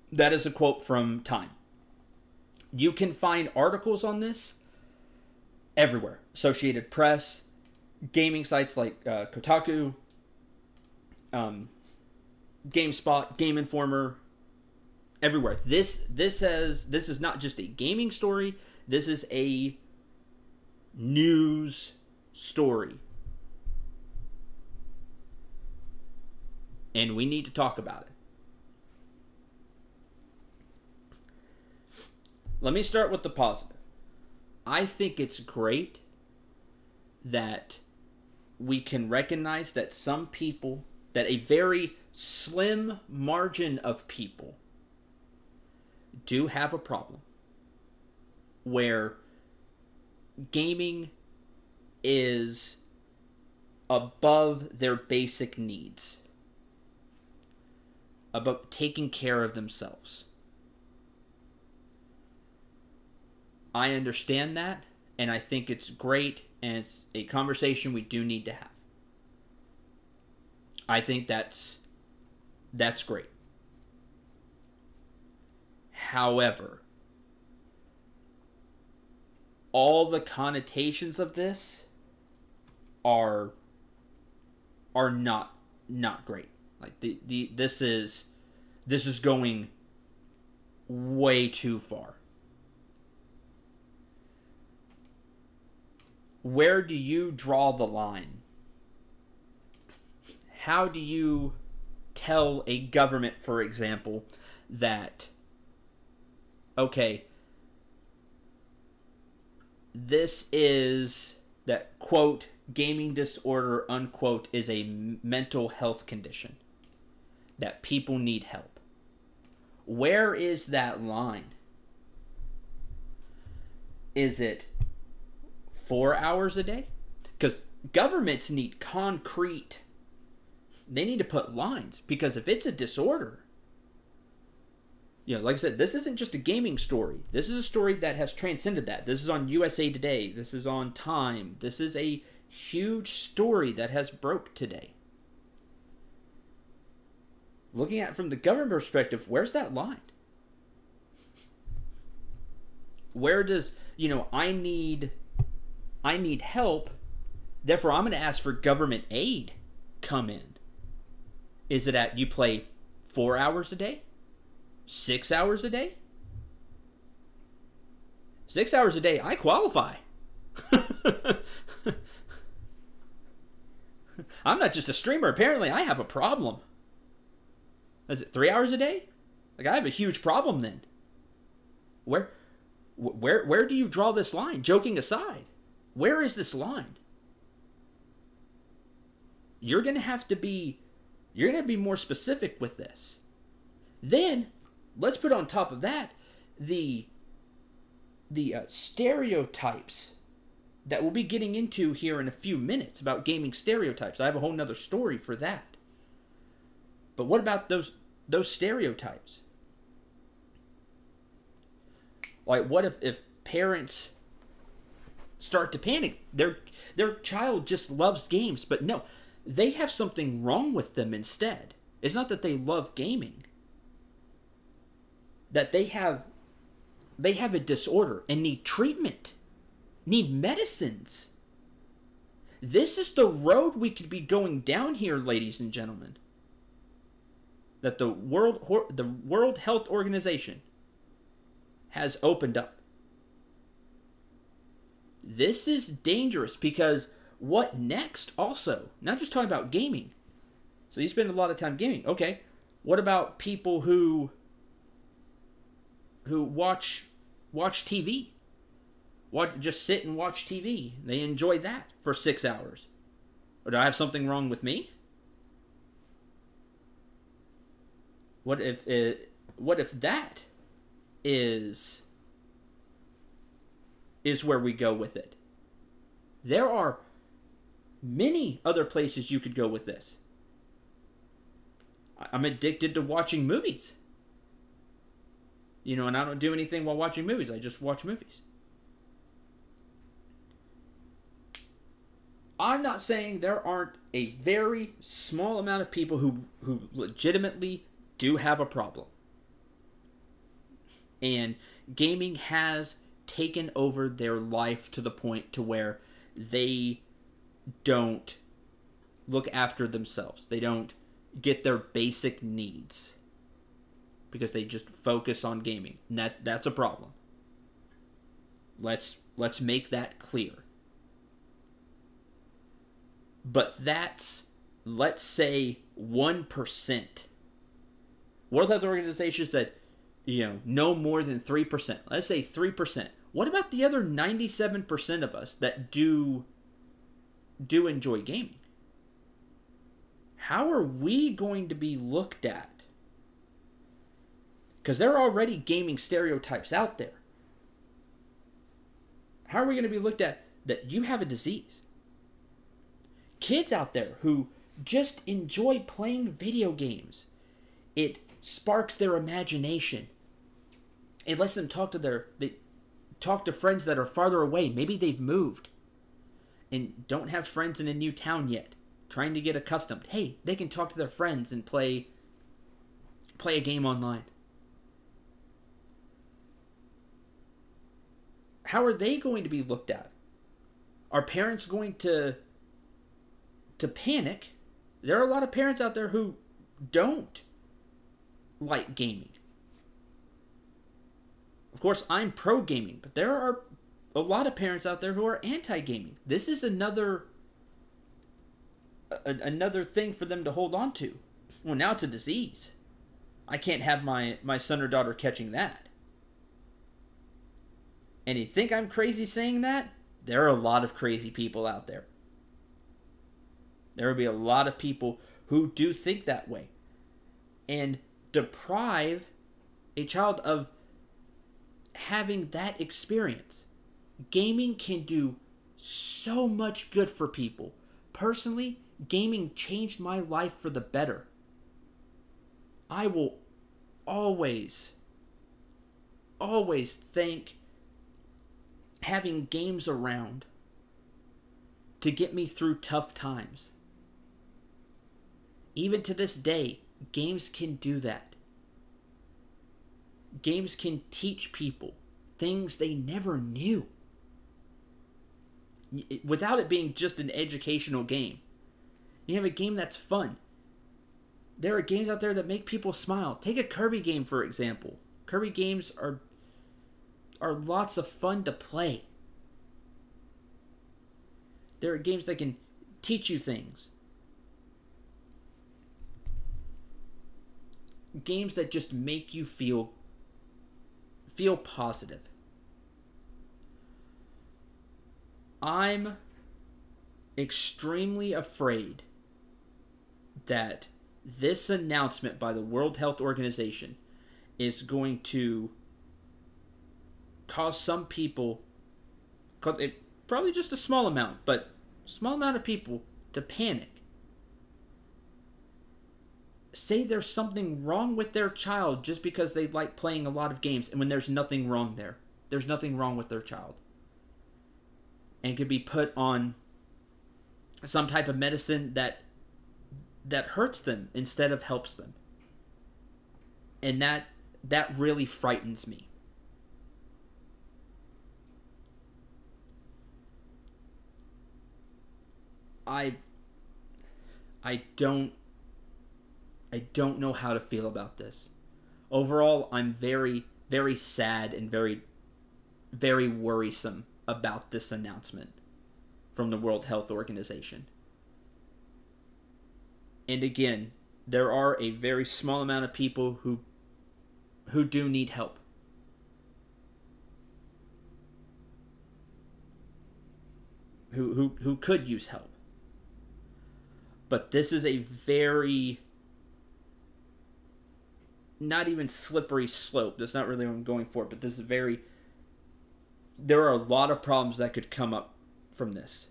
That is a quote from Time. You can find articles on this everywhere. Associated Press, gaming sites like Kotaku, GameSpot, Game Informer, everywhere. This is not just a gaming story. This is a news story. And we need to talk about it. Let me start with the positive. I think it's great that we can recognize that some people, that a very slim margin of people do have a problem where gaming is above their basic needs, about taking care of themselves. I understand that, and I think it's great, and it's a conversation we do need to have. I think that's great. However, all the connotations of this are not great. Like this is going way too far. Where do you draw the line? How do you tell a government, for example, that, okay, this is, that, quote, gaming disorder, unquote, is a mental health condition, that people need help? Where is that line? Is it 4 hours a day? Because governments need concrete. They need to put lines. Because if it's a disorder, like I said, this isn't just a gaming story. This is a story that has transcended that. This is on USA Today. This is on Time. This is a huge story that has broke today. Looking at it from the government perspective, where's that line? Where does, I need help, therefore I'm going to ask for government aid come in? Is it at you play 4 hours a day? 6 hours a day? 6 hours a day, I qualify. I'm not just a streamer. Apparently, I have a problem. Is it 3 hours a day? Like, I have a huge problem then. Where do you draw this line? Joking aside, where is this line? You're going to have to be more specific with this. Then, let's put on top of that the stereotypes that we'll be getting into here in a few minutes about gaming stereotypes. I have a whole nother story for that. But what about those stereotypes? Like, what if parents start to panic? Their child just loves games, but no, they have something wrong with them instead. It's not that they love gaming. That they have a disorder and need treatment, need medicines. This is the road we could be going down here, ladies and gentlemen. that the World Health Organization has opened up. This is dangerous because what next also? Not just talking about gaming. So you spend a lot of time gaming. Okay. What about people who watch TV? Just sit and watch TV. They enjoy that for 6 hours. Or do I have something wrong with me? What if that is where we go with it? There are many other places you could go with this. I'm addicted to watching movies. And I don't do anything while watching movies. I just watch movies. I'm not saying there aren't a very small amount of people who legitimately do have a problem. And gaming has taken over their life to the point to where they don't look after themselves. They don't get their basic needs because they just focus on gaming. And that's a problem. Let's make that clear. But that's, let's say, 1%. World Health Organization said, no more than 3%. Let's say 3%. What about the other 97% of us that do enjoy gaming? How are we going to be looked at? Because there are already gaming stereotypes out there. How are we going to be looked at that you have a disease? Kids out there who just enjoy playing video games. It sparks their imagination. It lets them talk to friends that are farther away. Maybe they've moved and don't have friends in a new town yet. Trying to get accustomed. Hey, they can talk to their friends and play a game online. How are they going to be looked at? Are parents going to panic? There are a lot of parents out there who don't like gaming. Of course, I'm pro gaming, but there are a lot of parents out there who are anti-gaming. This is another thing for them to hold on to. Well, now it's a disease. I can't have my son or daughter catching that. And you think I'm crazy saying that? There are a lot of crazy people out there. There will be a lot of people who do think that way. And deprive a child of having that experience. Gaming can do so much good for people. Personally, gaming changed my life for the better. I will always thank having games around to get me through tough times. Even to this day, games can do that. Games can teach people things they never knew. Without it being just an educational game. You have a game that's fun. There are games out there that make people smile. Take a Kirby game, for example. Kirby games are lots of fun to play. There are games that can teach you things. Games that just make you feel positive. I'm extremely afraid that this announcement by the World Health Organization is going to cause some people, probably just a small amount, but a small amount of people to panic. Say there's something wrong with their child just because they like playing a lot of games, and when there's nothing wrong there. There's nothing wrong with their child. And could be put on some type of medicine that hurts them instead of helps them. And that really frightens me. I don't I don't know how to feel about this. Overall, I'm very, very sad and very, very worrisome about this announcement from the World Health Organization. And again, there are a very small amount of people who do need help. Who could use help. But this is a very, not even slippery slope. That's not really what I'm going for, but this is very, there are a lot of problems that could come up from this.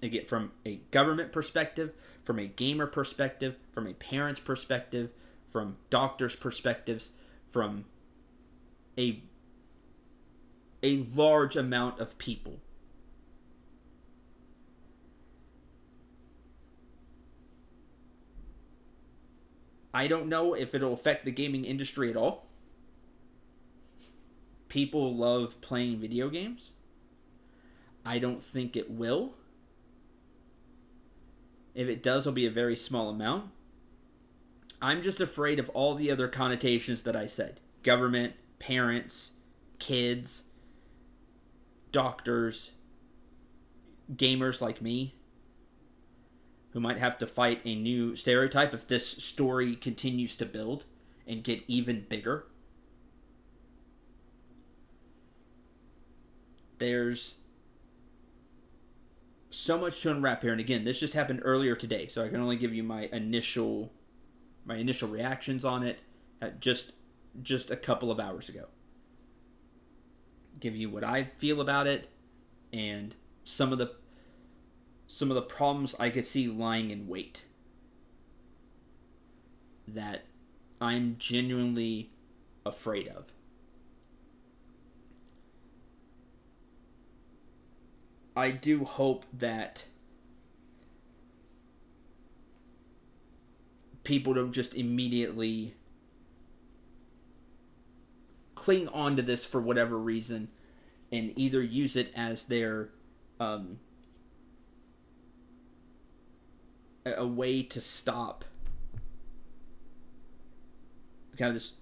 Again, from a government perspective, from a gamer perspective, from a parent's perspective, from doctors' perspectives, from a large amount of people. I don't know if it'll affect the gaming industry at all. People love playing video games. I don't think it will. If it does, it'll be a very small amount. I'm just afraid of all the other connotations that I said. Government, parents, kids, doctors, gamers like me, who might have to fight a new stereotype if this story continues to build and get even bigger. There's so much to unwrap here, and again, this just happened earlier today, so I can only give you my initial reactions on it just a couple of hours ago. Give you what I feel about it and some of the problems I could see lying in wait that I'm genuinely afraid of. I do hope that people don't just immediately cling on to this for whatever reason and either use it as their a way to stop kind of this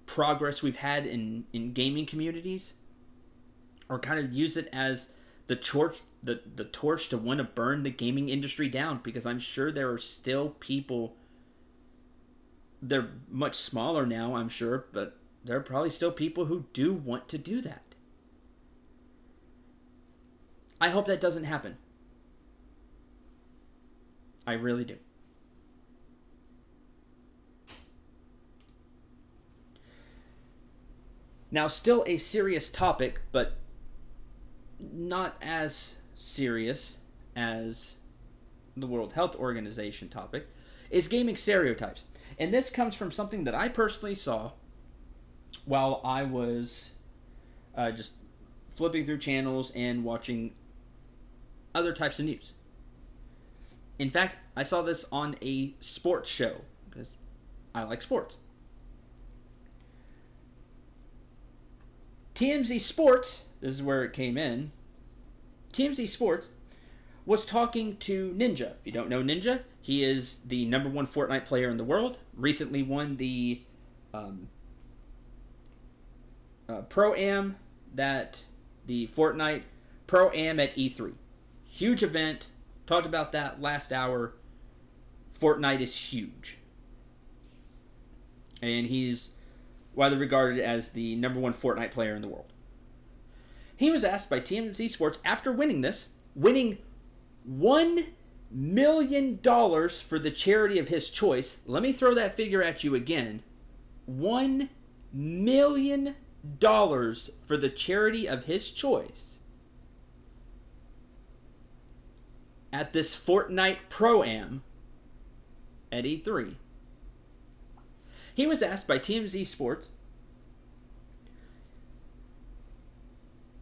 progress we've had in gaming communities, or kind of use it as the torch to want to burn the gaming industry down, because I'm sure there are still people, they're much smaller now, I'm sure, but there are probably still people who do want to do that. I hope that doesn't happen. I really do. Now, still a serious topic, but not as serious as the World Health Organization topic, is gaming stereotypes. And this comes from something that I personally saw while I was just flipping through channels and watching other types of news. In fact, I saw this on a sports show, because I like sports. TMZ Sports, this is where it came in, TMZ Sports was talking to Ninja. If you don't know Ninja, he is the #1 Fortnite player in the world. Recently won the Pro-Am, the Fortnite Pro-Am at E3. Huge event. Talked about that last hour. Fortnite is huge. And he's widely regarded as the #1 Fortnite player in the world. He was asked by TMZ Sports after winning $1 million for the charity of his choice. Let me throw that figure at you again. $1 million for the charity of his choice at this Fortnite Pro-Am at E3. He was asked by TMZ Sports,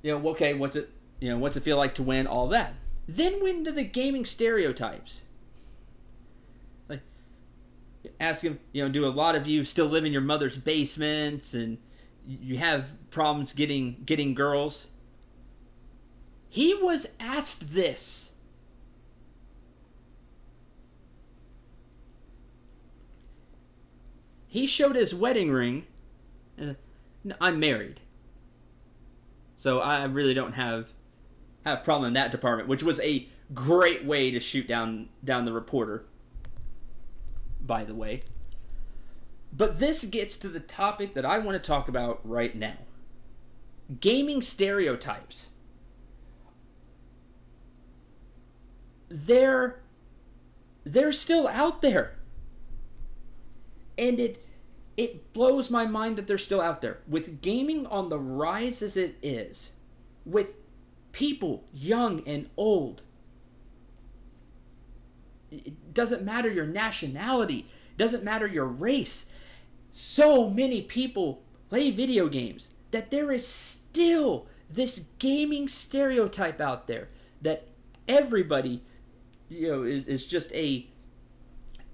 okay, what's it feel like to win, all that. Then went into the gaming stereotypes. Like, ask him, do a lot of you still live in your mother's basements and you have problems getting girls? He was asked this. he showed his wedding ring. I'm married, so I really don't have a problem in that department, which was a great way to shoot down the reporter, by the way. But this gets to the topic that I want to talk about right now. Gaming stereotypes. They're still out there. And it blows my mind that they're still out there. With gaming on the rise as it is, with people young and old, it doesn't matter your nationality, doesn't matter your race. So many people play video games that there is still this gaming stereotype out there that everybody, is just a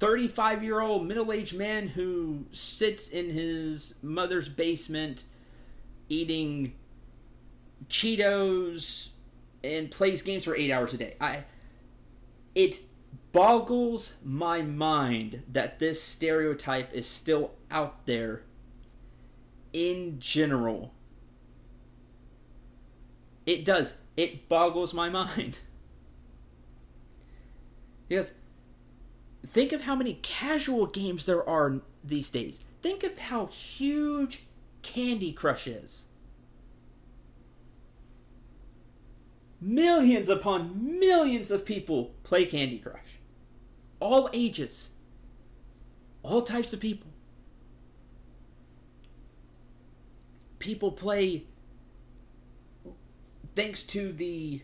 35-year-old middle-aged man who sits in his mother's basement eating Cheetos and plays games for 8 hours a day. It boggles my mind that this stereotype is still out there in general. It does. It boggles my mind. Because think of how many casual games there are these days. Think of how huge Candy Crush is. Millions upon millions of people play Candy Crush. All ages. All types of people. People play thanks to the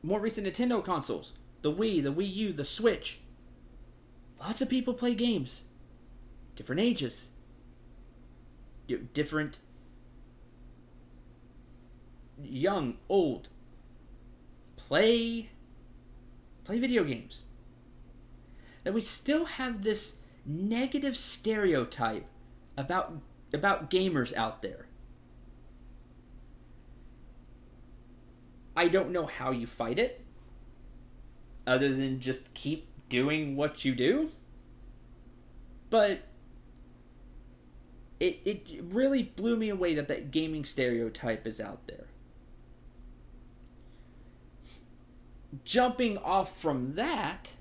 more recent Nintendo consoles, the Wii, the Wii U, the Switch. Lots of people play games. Different ages. Different young, old. Play video games. And we still have this negative stereotype about gamers out there. I don't know how you fight it, other than just keep doing what you do. But it really blew me away that gaming stereotype is out there. Jumping off from that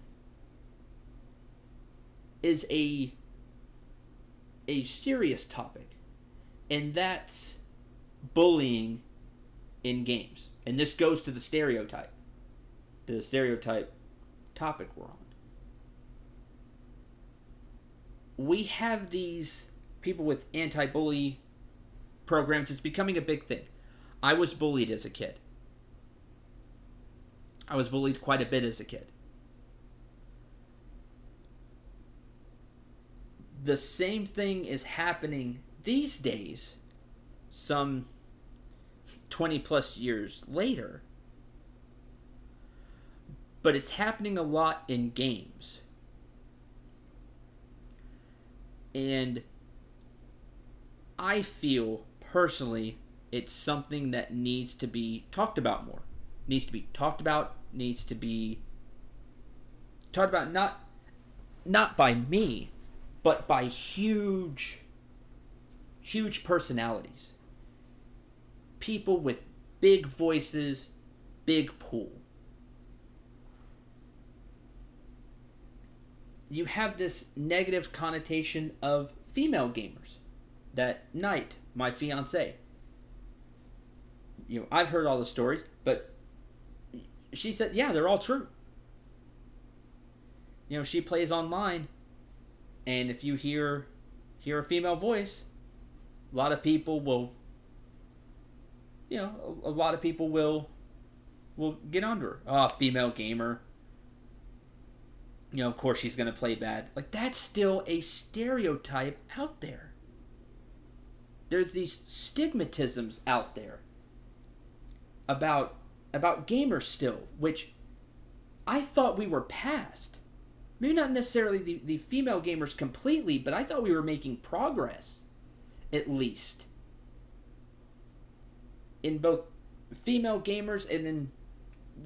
is a serious topic, and that's bullying in games. And this goes to the stereotype topic we're on. We have these people with anti-bully programs. It's becoming a big thing. I was bullied as a kid. I was bullied quite a bit as a kid. The same thing is happening these days, some 20 plus years later, but it's happening a lot in games. And I feel personally it's something that needs to be talked about more. Needs to be talked about not by me, but by huge personalities. People with big voices, big pull. You have this negative connotation of female gamers. That Night, my fiance, I've heard all the stories, but she said, yeah, they're all true. She plays online, and if you hear a female voice, a lot of people will get under her. Oh, female gamer. Of course she's going to play bad. Like, that's still a stereotype out there. There's these stigmatisms out there about gamers still, which I thought we were past. Maybe not necessarily the female gamers completely, but I thought we were making progress, at least, in both female gamers and then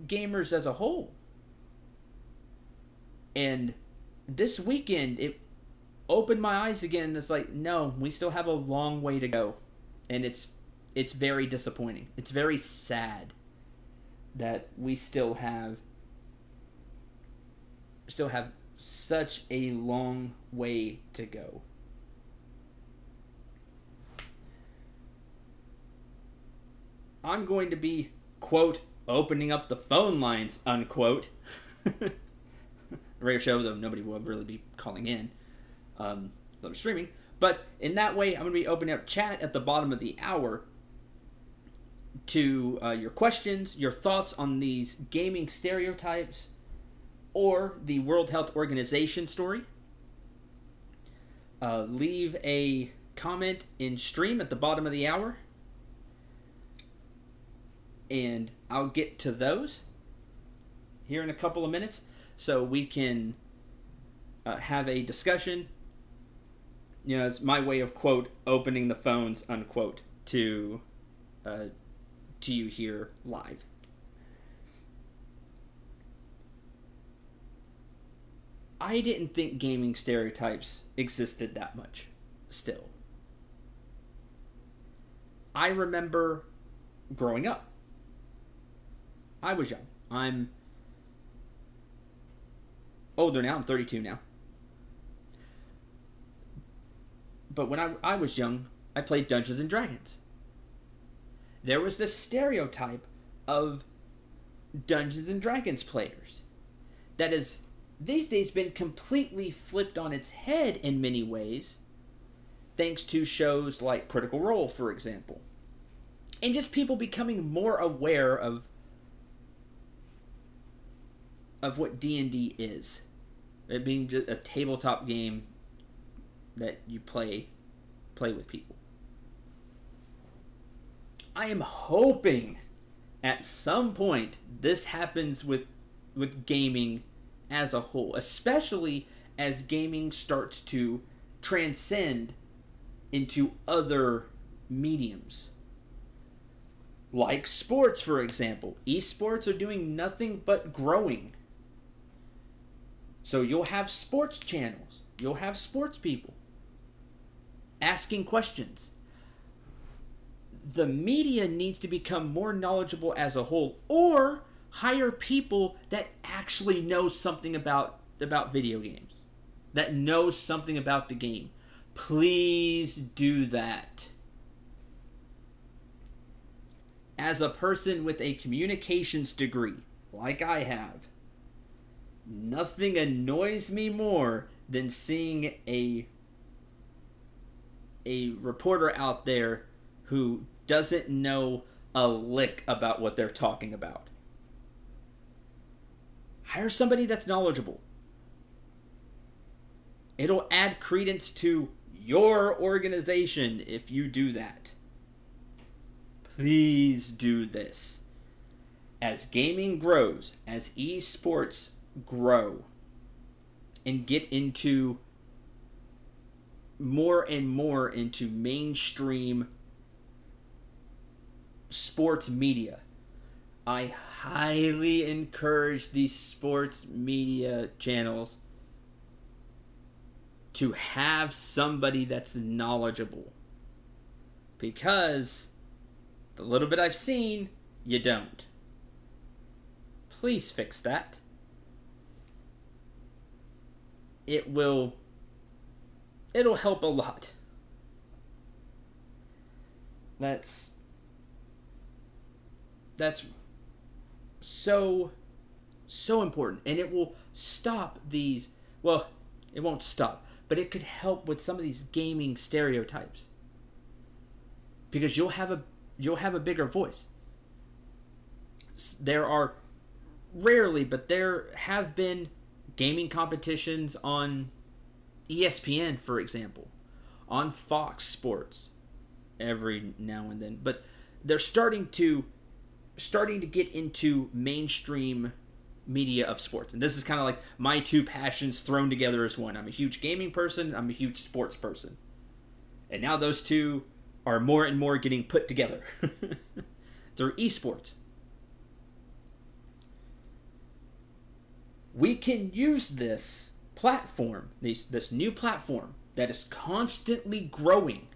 gamers as a whole. And this weekend, it opened my eyes again. It's like, no, we still have a long way to go. And it's very disappointing. It's very sad that we still have such a long way to go. I'm going to be, quote, opening up the phone lines, unquote. Rare show, though nobody will really be calling in. I'm streaming. But in that way, I'm going to be opening up chat at the bottom of the hour to your questions, your thoughts on these gaming stereotypes, or the World Health Organization story. Leave a comment in stream at the bottom of the hour, and I'll get to those here in a couple of minutes so we can have a discussion. You know, it's my way of, quote, opening the phones, unquote, to you here live. I didn't think gaming stereotypes existed that much still. I remember growing up. I was young. I'm older now. I'm 32 now. But when I was young, I played Dungeons and Dragons. There was this stereotype of Dungeons and Dragons players that has these days been completely flipped on its head in many ways, thanks to shows like Critical Role, for example. And just people becoming more aware of what D&D is. It being just a tabletop game that you play with people. I am hoping at some point this happens with gaming as a whole, especially as gaming starts to transcend into other mediums. Like sports, for example. Esports are doing nothing but growing. So you'll have sports channels. You'll have sports people asking questions. The media needs to become more knowledgeable as a whole, or hire people that actually know something about video games, that know something about the game. Please do that. As a person with a communications degree, like I have, nothing annoys me more than seeing a reporter out there who doesn't know a lick about what they're talking about. Hire somebody that's knowledgeable. It'll add credence to your organization if you do that. Please do this. As gaming grows, as esports grow, and get into more and more into mainstream sports media, I highly encourage these sports media channels to have somebody that's knowledgeable. Because the little bit I've seen, you don't. Please fix that. It'll help a lot. That's so important, and it will stop these, well, it won't stop, but it could help with some of these gaming stereotypes, because you'll have a bigger voice. There are rarely, but there have been gaming competitions on ESPN, for example, on Fox Sports every now and then, but they're starting to get into mainstream media of sports. And this is kind of like my two passions thrown together as one. I'm a huge gaming person, I'm a huge sports person. And now those two are more and more getting put together through esports. we can use this platform, this new platform that is constantly growing.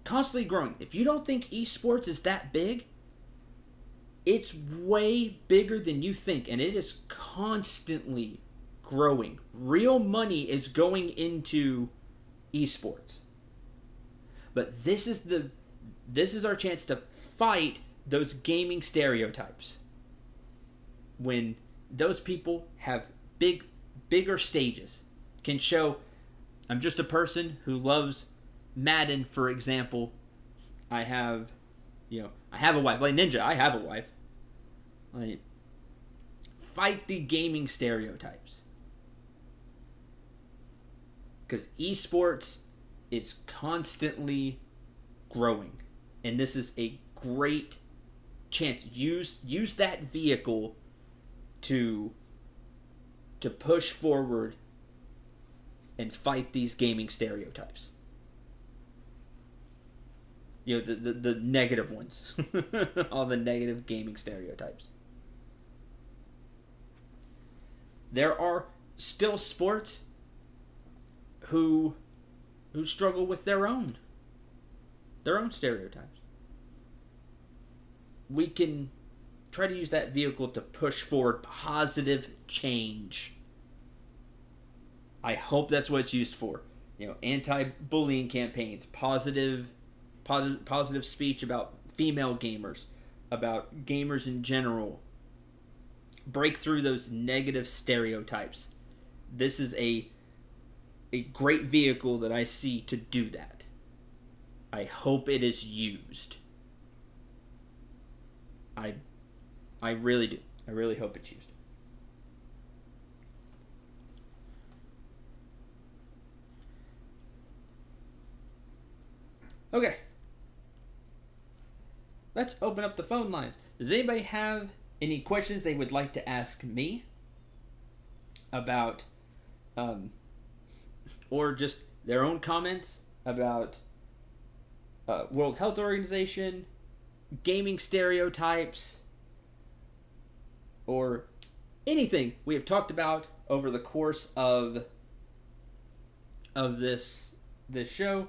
Constantly growing. If you don't think esports is that big, it's way bigger than you think, and it is constantly growing. Real money is going into esports. But this is our chance to fight those gaming stereotypes. When those people have bigger stages, can show, I'm just a person who loves Madden, for example. I have a wife. Like Ninja, I have a wife. Like, fight the gaming stereotypes. Because esports is constantly growing. And this is a great chance. Use that vehicle to push forward and fight these gaming stereotypes. You know, the negative ones. All the negative gaming stereotypes. There are still sports who struggle with their own stereotypes. We can try to use that vehicle to push forward positive change. I hope that's what it's used for. You know, anti-bullying campaigns, positive speech about female gamers, about gamers in general. Break through those negative stereotypes. This is a great vehicle that I see to do that. I hope it is used. I really do. I really hope it's used. Okay. Let's open up the phone lines. Does anybody have any questions they would like to ask me about, or just their own comments about World Health Organization, gaming stereotypes, or anything we have talked about over the course of this show?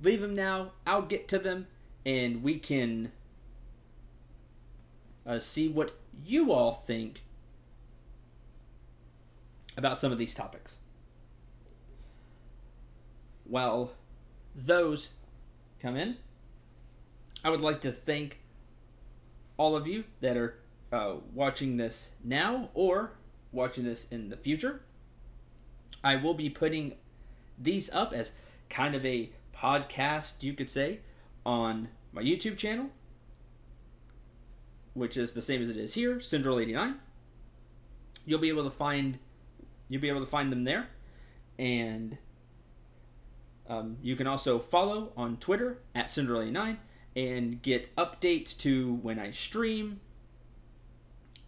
Leave them now. I'll get to them, and we can see what you all think about some of these topics. While those come in, I would like to thank all of you that are watching this now or watching this in the future. I will be putting these up as kind of a podcast, you could say, on my YouTube channel, which is the same as it is here, Cendril89. You'll be able to find them there, and you can also follow on Twitter at Cendril89 and get updates to when I stream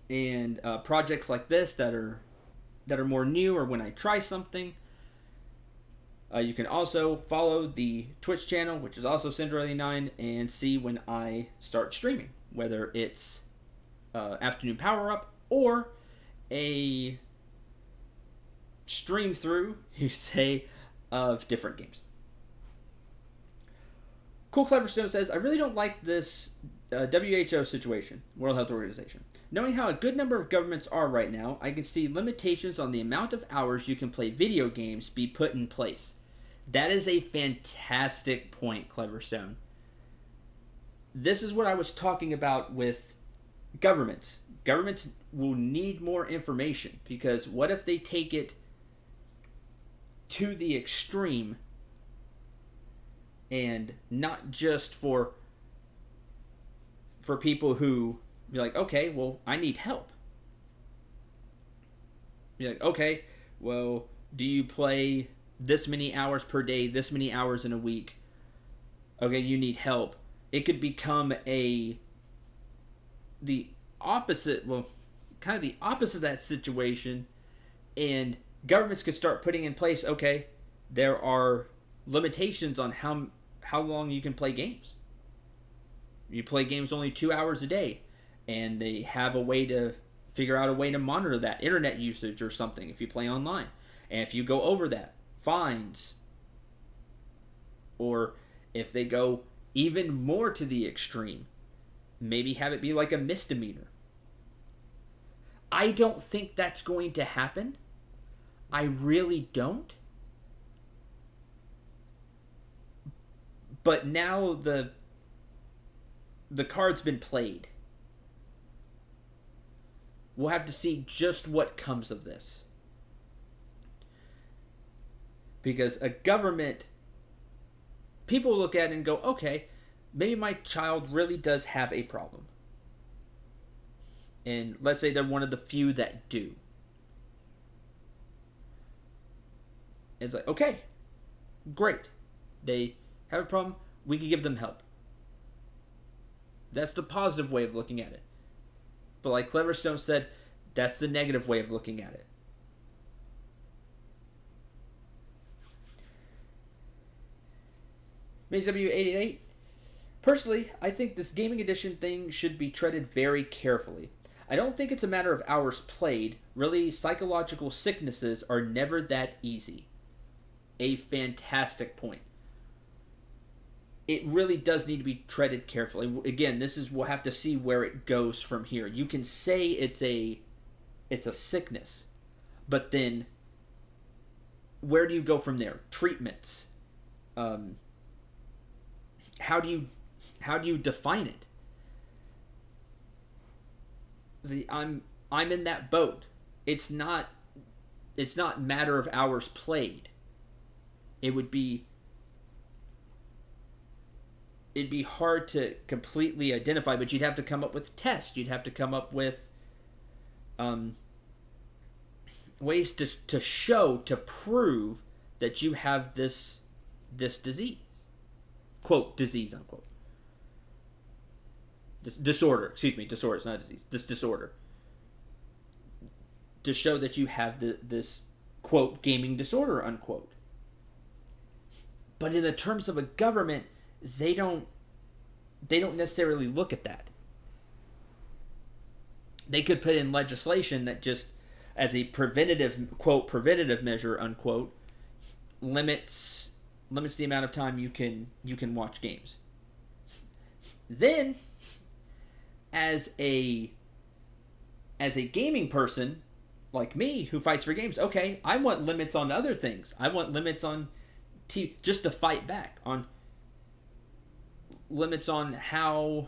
and projects like this that are more new, or when I try something. You can also follow the Twitch channel, which is also Cendril89, and see when I start streaming, whether it's Afternoon Power Up or a stream through, you say, of different games. Cool Clever Stone says, I really don't like this WHO situation, World Health Organization. Knowing how a good number of governments are right now, I can see limitations on the amount of hours you can play video games be put in place. That is a fantastic point, Clever Stone. This is what I was talking about with governments. Governments will need more information, because what if they take it to the extreme, and not just for people who be like, okay, well, I need help. Be like, okay, well, do you play this many hours per day, this many hours in a week? Okay, you need help. It could become the opposite, well, kind of the opposite of that situation, and governments could start putting in place, okay, there are limitations on how long you can play games. You play games only 2 hours a day. and they have a way to figure out a way to monitor that internet usage or something if you play online. And if you go over that, fines. Or if they go even more to the extreme, maybe have it be like a misdemeanor. I don't think that's going to happen. I really don't. But now the card's been played. We'll have to see just what comes of this. Because a government, people look at it and go, okay, maybe my child really does have a problem. And let's say they're one of the few that do. It's like, okay, great. They have a problem, we can give them help. That's the positive way of looking at it. But like Cleverstone said, that's the negative way of looking at it. MazeW888. Personally, I think this gaming edition thing should be treated very carefully. I don't think it's a matter of hours played. Really, psychological sicknesses are never that easy. A fantastic point. It really does need to be treated carefully. Again, we'll have to see where it goes from here. You can say it's a sickness, but then where do you go from there? Treatments. How do you define it? See, I'm in that boat. It's not matter of hours played. It'd be hard to completely identify, but you'd have to come up with tests. You'd have to come up with ways to show, to prove that you have this disease. Quote, disease, unquote. Disorder. Excuse me, disorder. It's not a disease. This disorder. To show that you have this, quote, gaming disorder, unquote. But in the terms of a government, they don't necessarily look at that. They could put in legislation that just, as a preventative, quote, preventative measure, unquote, limits the amount of time you can watch games. Then, as a gaming person like me who fights for games, okay, I want limits on other things. I want limits on just to fight back, on limits on how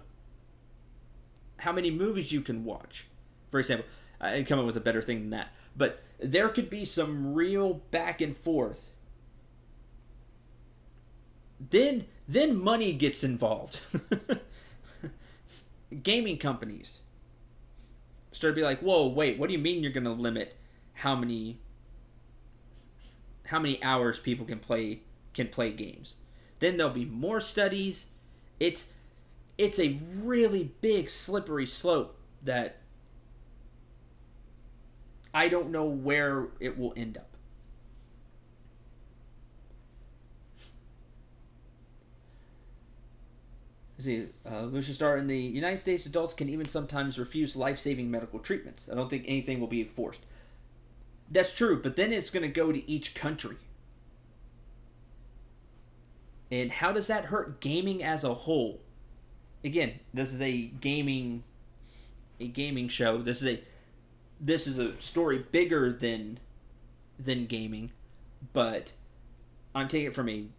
many movies you can watch. For example, I can come up with a better thing than that. But there could be some real back and forth. Then money gets involved. Gaming companies start to be like, whoa, wait, what do you mean you're going to limit how many hours people can play games? Then there'll be more studies. It's a really big slippery slope that I don't know where it will end up. See, Lucian Star, in the United States, adults can even sometimes refuse life-saving medical treatments. I don't think anything will be enforced. That's true, but then it's going to go to each country. And how does that hurt gaming as a whole? Again, this is a gaming show. This is a story bigger than gaming, but I'm taking it from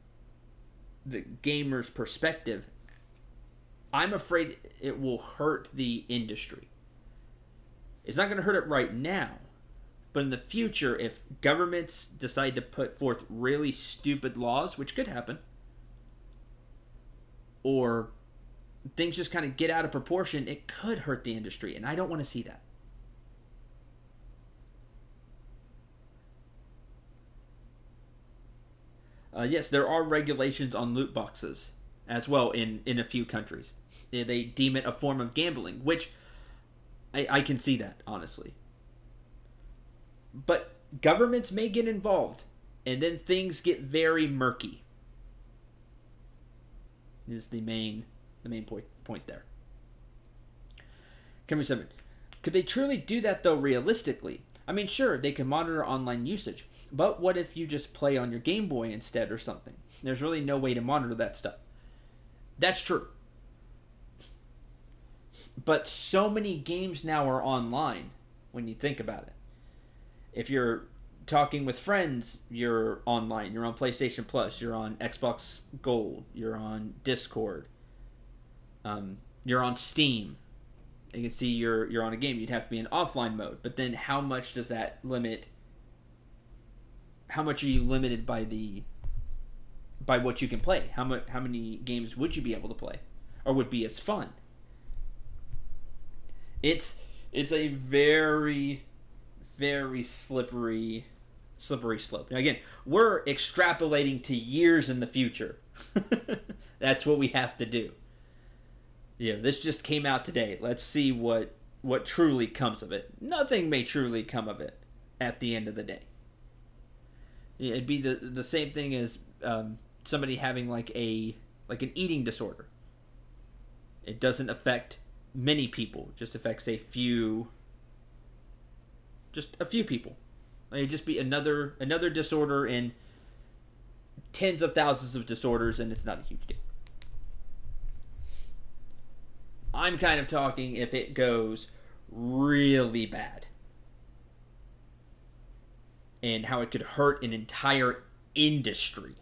the gamer's perspective. I'm afraid it will hurt the industry. It's not going to hurt it right now, but in the future, if governments decide to put forth really stupid laws, which could happen, or things just kind of get out of proportion, it could hurt the industry, and I don't want to see that. Yes, there are regulations on loot boxes as well in a few countries. They deem it a form of gambling, which I can see that, honestly. But governments may get involved, and then things get very murky. Is the main point there. Camera 7. Could they truly do that, though, realistically? I mean, sure, they can monitor online usage, but what if you just play on your Game Boy instead or something? There's really no way to monitor that stuff. That's true. But so many games now are online when you think about it. If you're talking with friends, you're online. You're on PlayStation Plus. You're on Xbox Gold. You're on Discord. You're on Steam. You can see you're on a game. You'd have to be in offline mode. But then how much does that limit? How much are you limited by what you can play? How many games would you be able to play? Or would be as fun? It's a very, very slippery slope. Now again, we're extrapolating to years in the future. That's what we have to do. Yeah, this just came out today. Let's see what truly comes of it. Nothing may truly come of it at the end of the day. It'd be the same thing as somebody having like an eating disorder. It doesn't affect many people. It just affects a few people. It'd just be another disorder in tens of thousands of disorders, and it's not a huge deal. I'm kind of talking if it goes really bad and how it could hurt an entire industry.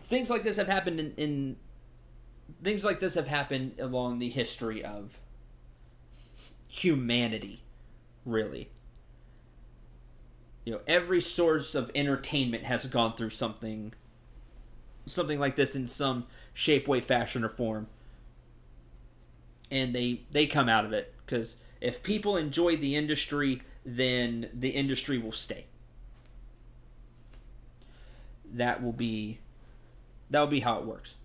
Things like this have happened things like this have happened along the history of humanity, really. Every source of entertainment has gone through something like this in some shape, way, fashion, or form. And they come out of it. Because if people enjoy the industry, then the industry will stay. That will be how it works.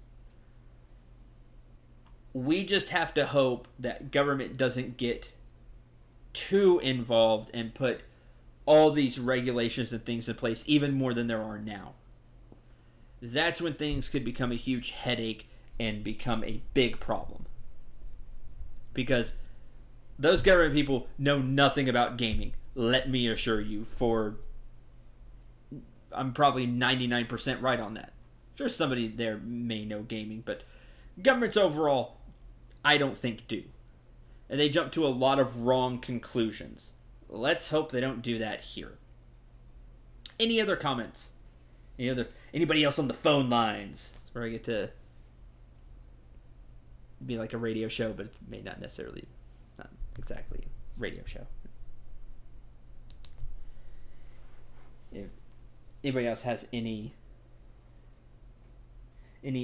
We just have to hope that government doesn't get too involved and put all these regulations and things in place, even more than there are now. That's when things could become a huge headache and become a big problem. Because those government people know nothing about gaming. Let me assure you, I'm probably 99% right on that. Sure, somebody there may know gaming, but governments overall, I don't think do. And they jump to a lot of wrong conclusions. Let's hope they don't do that here. Any other comments? Anybody else on the phone lines? That's where I get to be like a radio show, but it may not exactly a radio show. If anybody else has any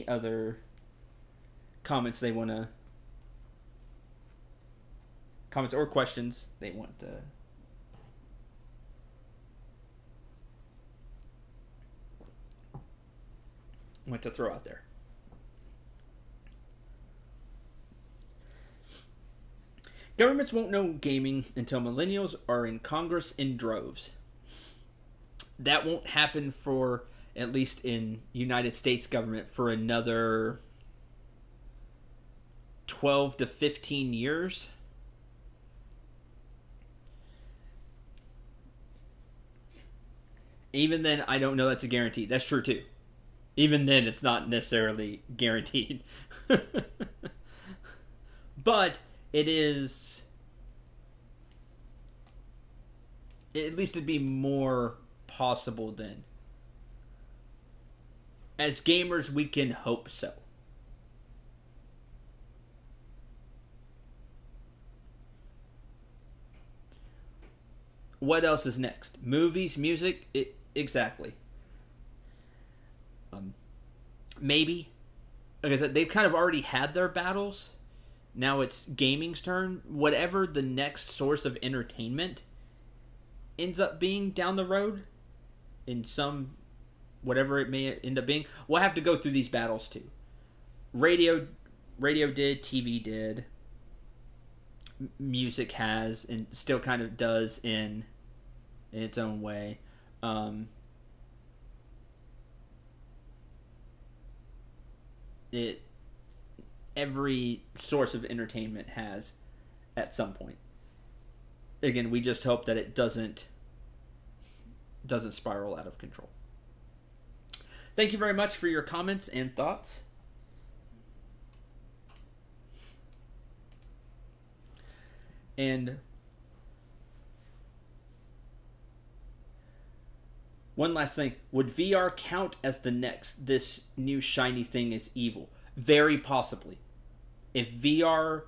other comments comments or questions they want to throw out there. Governments won't know gaming until millennials are in Congress in droves. That won't happen for, at least in United States government, for another 12 to 15 years. Even then, I don't know that's a guarantee. That's true too. Even then, it's not necessarily guaranteed. But it is... At least it'd be more possible then. As gamers, we can hope so. What else is next? Movies, music? Exactly. Maybe. Like I said, they've kind of already had their battles. Now it's gaming's turn. Whatever the next source of entertainment ends up being down the road, in some, whatever it may end up being, we'll have to go through these battles too. Radio did, TV did, music has, and still kind of does in its own way. every source of entertainment has at some point. Again, we just hope that it doesn't spiral out of control. Thank you very much for your comments and thoughts. And one last thing. Would VR count as this new shiny thing is evil? Very possibly. If VR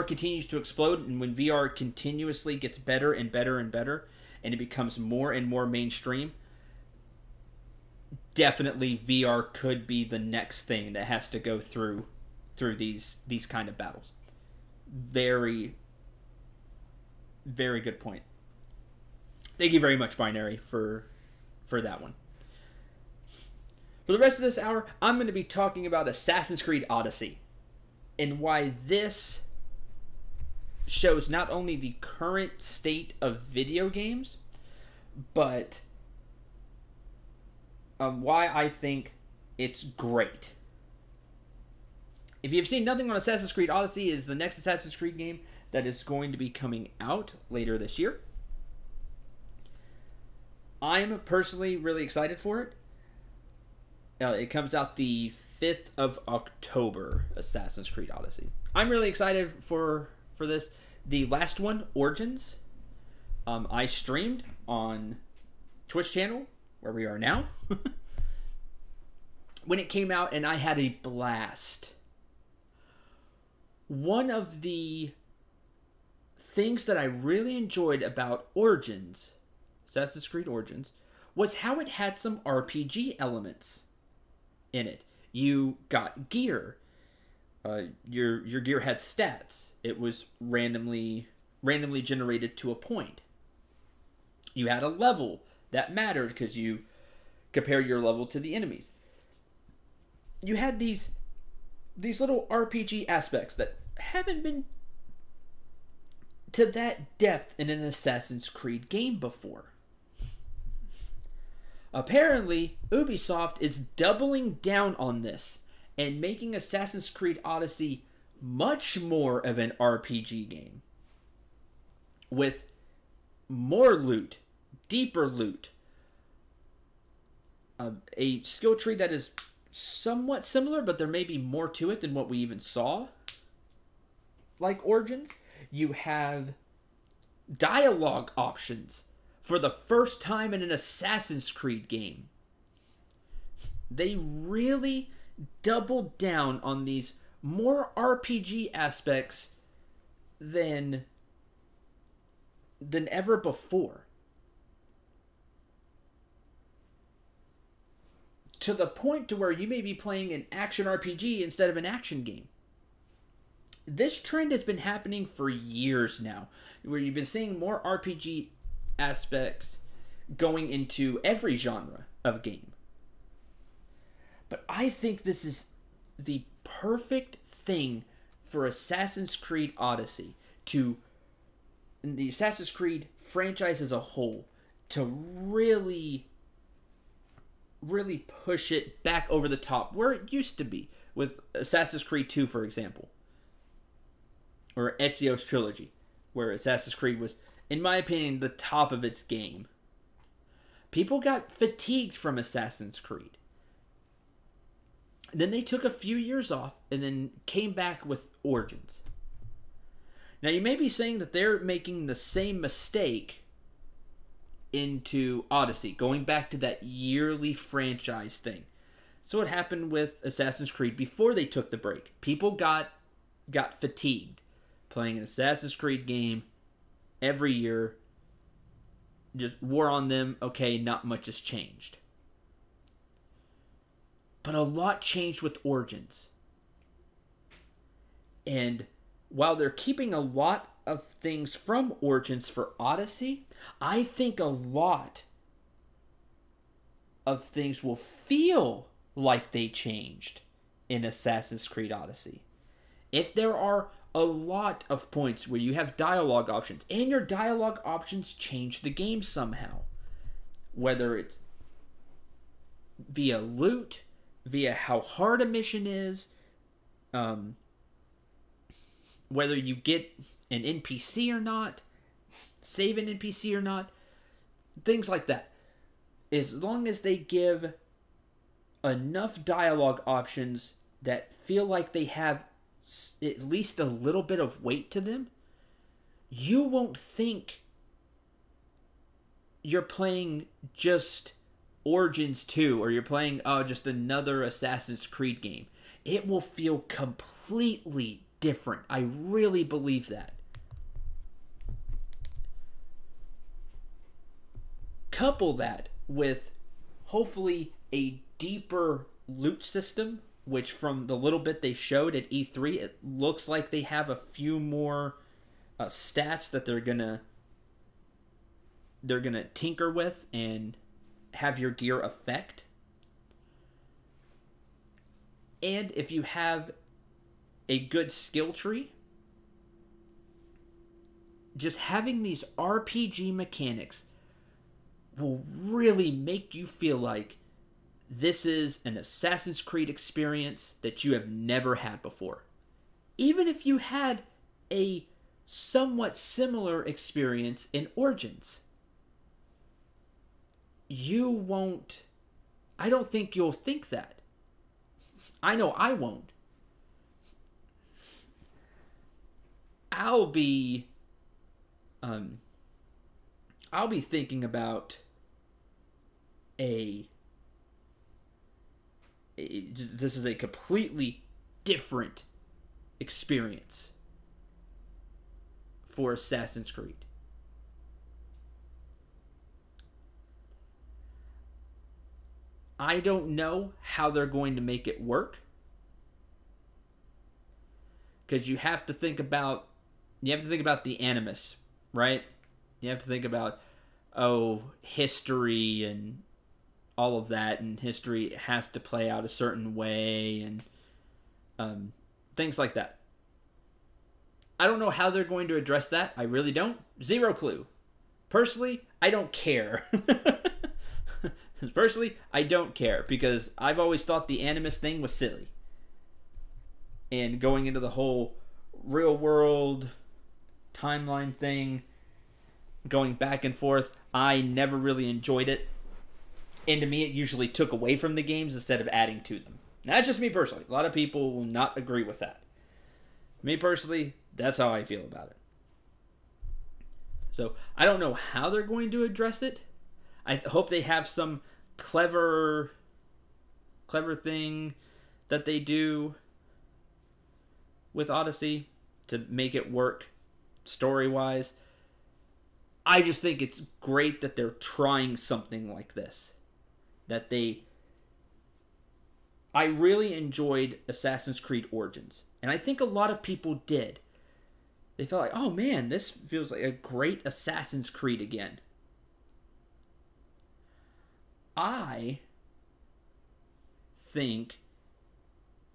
continues to explode, and when VR continuously gets better and better and better, and it becomes more and more mainstream, definitely VR could be the next thing that has to go through these kind of battles. Very, very good point. Thank you very much, Binary, for that one. For the rest of this hour, I'm going to be talking about Assassin's Creed Odyssey and why this shows not only the current state of video games, but why I think it's great. If you've seen nothing on Assassin's Creed Odyssey, is the next Assassin's Creed game that is going to be coming out later this year. I'm personally really excited for it. It comes out the 5th of October, Assassin's Creed Odyssey. I'm really excited for this. The last one, Origins, I streamed on Twitch channel, where we are now, when it came out, and I had a blast. One of the things that I really enjoyed about Origins, Assassin's Creed Origins, was how it had some RPG elements in it. You got gear. Your gear had stats. It was randomly generated to a point. You had a level that mattered because you compare your level to the enemies. You had these little RPG aspects that haven't been to that depth in an Assassin's Creed game before. Apparently, Ubisoft is doubling down on this and making Assassin's Creed Odyssey much more of an RPG game. With more loot, deeper loot, a skill tree that is somewhat similar, but there may be more to it than what we even saw. Like Origins, you have dialogue options for the first time in an Assassin's Creed game. They really doubled down on these more RPG aspects than ever before. To the point to where you may be playing an action RPG instead of an action game. This trend has been happening for years now, where you've been seeing more RPG aspects going into every genre of game. But I think this is the perfect thing for Assassin's Creed Odyssey, to the Assassin's Creed franchise as a whole, to really push it back over the top where it used to be with Assassin's Creed 2, for example, or Ezio's trilogy, where Assassin's Creed was, in my opinion, the top of its game. People got fatigued from Assassin's Creed. Then they took a few years off and then came back with Origins. Now you may be saying that they're making the same mistake into Odyssey, going back to that yearly franchise thing. So what happened with Assassin's Creed before they took the break? People got fatigued playing an Assassin's Creed game every year. Just wore on them. Okay, not much has changed. But a lot changed with Origins. And while they're keeping a lot of things from Origins for Odyssey, I think a lot of things will feel like they changed in Assassin's Creed Odyssey. If there are a lot of points where you have dialogue options, and your dialogue options change the game somehow, whether it's via loot, via how hard a mission is, um, whether you get an NPC or not, save an NPC or not, things like that. As long as they give enough dialogue options that feel like they have at least a little bit of weight to them, you won't think you're playing just Origins 2 or you're playing just another Assassin's Creed game. It will feel completely different. I really believe that. Couple that with hopefully a deeper loot system, which from the little bit they showed at E3, it looks like they have a few more stats that they're gonna tinker with and have your gear affect. And if you have a good skill tree, just having these RPG mechanics will really make you feel like this is an Assassin's Creed experience that you have never had before. Even if you had a somewhat similar experience in Origins, you won't... I don't think you'll think that. I know I won't. I'll be thinking about this is a completely different experience for Assassin's Creed. I don't know how they're going to make it work, because you have to think about the animus, right? You have to think about history and all of that, and history has to play out a certain way, and things like that. I don't know how they're going to address that. I really don't. Zero clue. Personally, I don't care. Personally, I don't care, because I've always thought the animus thing was silly. And going into the whole real world timeline thing, going back and forth, I never really enjoyed it. And to me, it usually took away from the games instead of adding to them. Now, that's just me personally. A lot of people will not agree with that. Me personally, that's how I feel about it. So, I don't know how they're going to address it. I hope they have some clever thing that they do with Odyssey to make it work story-wise. I just think it's great that they're trying something like this. I really enjoyed Assassin's Creed Origins, and I think a lot of people did. They felt like, oh man, this feels like a great Assassin's Creed again. I think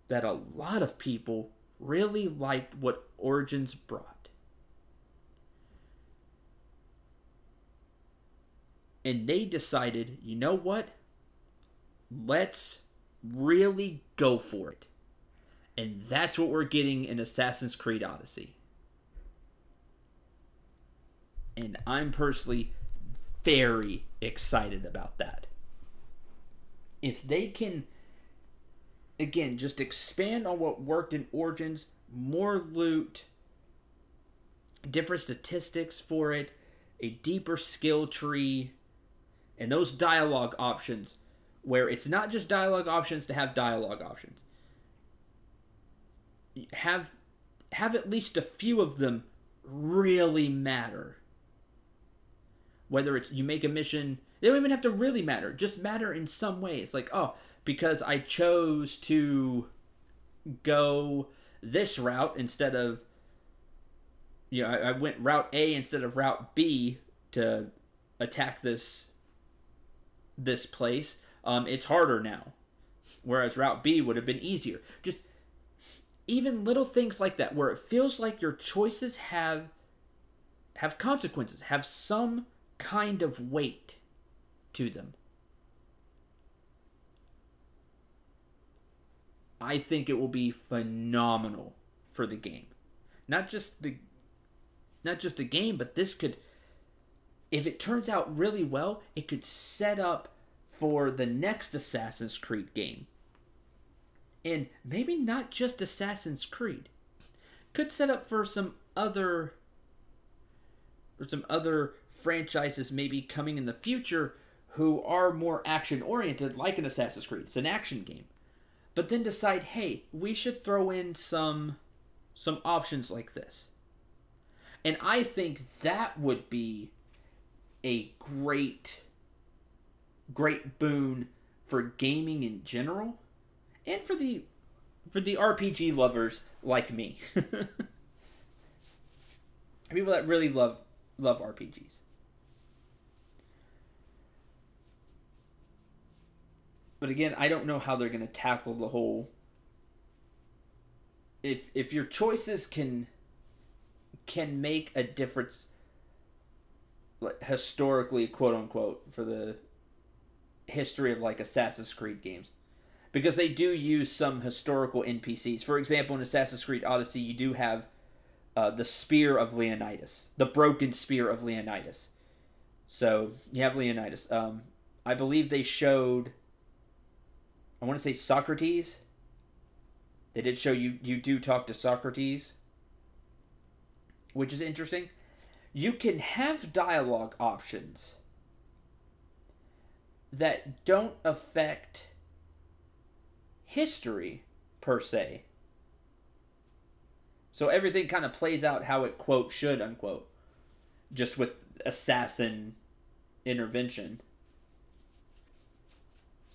that a lot of people really liked what Origins brought. And they decided, you know what? Let's really go for it. And that's what we're getting in Assassin's Creed Odyssey. And I'm personally very excited about that. If they can, again, just expand on what worked in Origins, more loot, different statistics for it, a deeper skill tree, and those dialogue options, where it's not just dialogue options to have dialogue options. Have at least a few of them really matter. Whether it's you make a mission, they don't even have to really matter, just matter in some way. It's like, oh, because I chose to go this route instead of, I went route A instead of route B to attack this place. It's harder now, whereas route B would have been easier. Just even little things like that, where it feels like your choices have consequences, have some kind of weight to them. I think it will be phenomenal for the game. Not just the game, but this could, if it turns out really well, it could set up for the next Assassin's Creed game. And maybe not just Assassin's Creed. Could set up for some other franchises maybe coming in the future who are more action-oriented, like an Assassin's Creed. It's an action game. But then decide, hey, we should throw in some options like this. And I think that would be a great boon for gaming in general, and for the RPG lovers like me. People that really love RPGs. But again, I don't know how they're going to tackle the whole... If your choices can make a difference, like, historically, quote unquote, for the history of like Assassin's Creed games, because they do use some historical NPCs. For example, in Assassin's Creed Odyssey, you do have the Spear of Leonidas, the broken Spear of Leonidas. So you have Leonidas. I believe they showed, I want to say Socrates. They did show you do talk to Socrates, which is interesting. You can have dialogue options that don't affect history per se. So everything kind of plays out how it, quote, should, unquote, just with assassin intervention.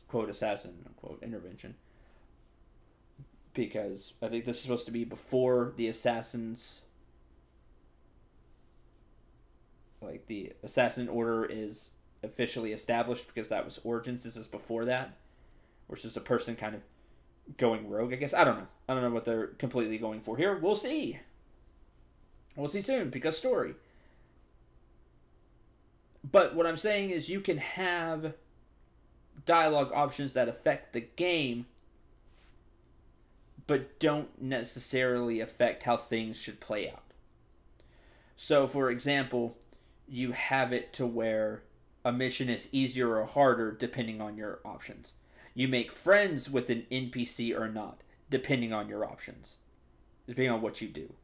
Quote, assassin, unquote, intervention. Because I think this is supposed to be before the assassins, like the assassin order is officially established, because that was Origins. This is before that, which is a person kind of going rogue, I guess. I don't know what they're completely going for here. We'll see. We'll see soon, because story. But what I'm saying is you can have dialogue options that affect the game, but don't necessarily affect how things should play out. So, for example, you have it to where a mission is easier or harder depending on your options. You make friends with an NPC or not, depending on your options. Depending on what you do.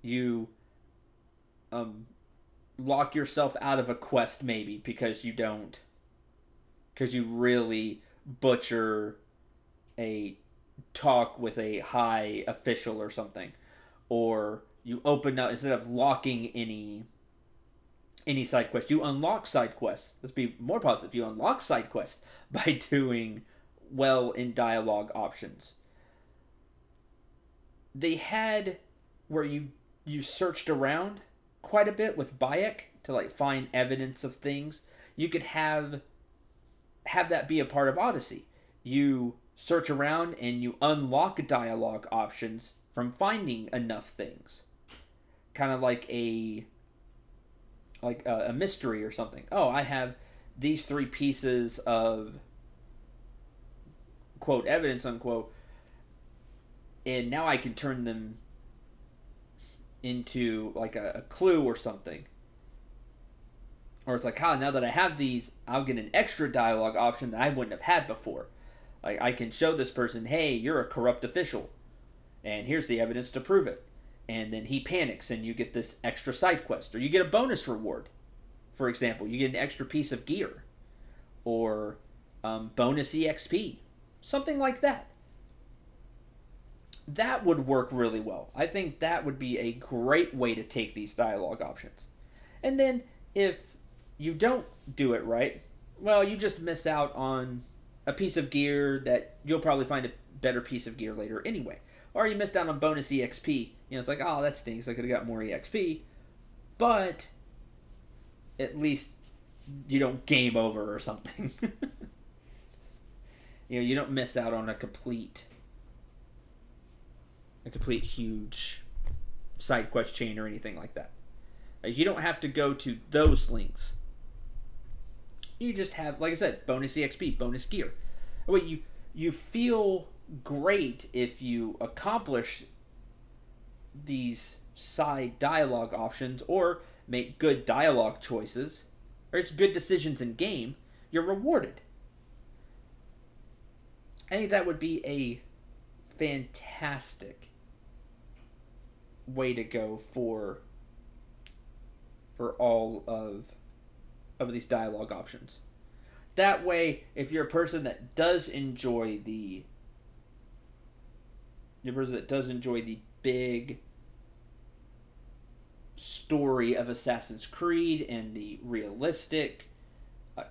You lock yourself out of a quest maybe because you really butcher a talk with a high official or something. Or you open up, instead of locking any side quest, you unlock side quests. Let's be more positive. You unlock side quests by doing well in dialogue options. They had where you searched around quite a bit with Bayek to like find evidence of things. You could have that be a part of Odyssey. You search around and you unlock dialogue options from finding enough things. Kind of like a mystery or something. Oh, I have these 3 pieces of, quote, evidence, unquote, and now I can turn them into like a clue or something. Or it's like, now that I have these, I'll get an extra dialogue option that I wouldn't have had before. Like, I can show this person, hey, you're a corrupt official, and here's the evidence to prove it. And then he panics, and you get this extra side quest. Or you get a bonus reward. For example, you get an extra piece of gear. Or bonus EXP. Something like that. That would work really well. I think that would be a great way to take these dialogue options. And then, if you don't do it right, well, you just miss out on a piece of gear that you'll probably find a better piece of gear later anyway. Or you missed out on bonus EXP. It's like, oh, that stinks. I could have got more EXP. But at least you don't game over or something. You don't miss out on a complete huge side quest chain or anything like that. You don't have to go to those links. You just have, like I said, bonus EXP, bonus gear. Wait, you feel great if you accomplish these side dialogue options or make good dialogue choices, or it's good decisions in game. You're rewarded. I think that would be a fantastic way to go for all of these dialogue options. That way, if you're a person that does enjoy the big story of Assassin's Creed and the realistic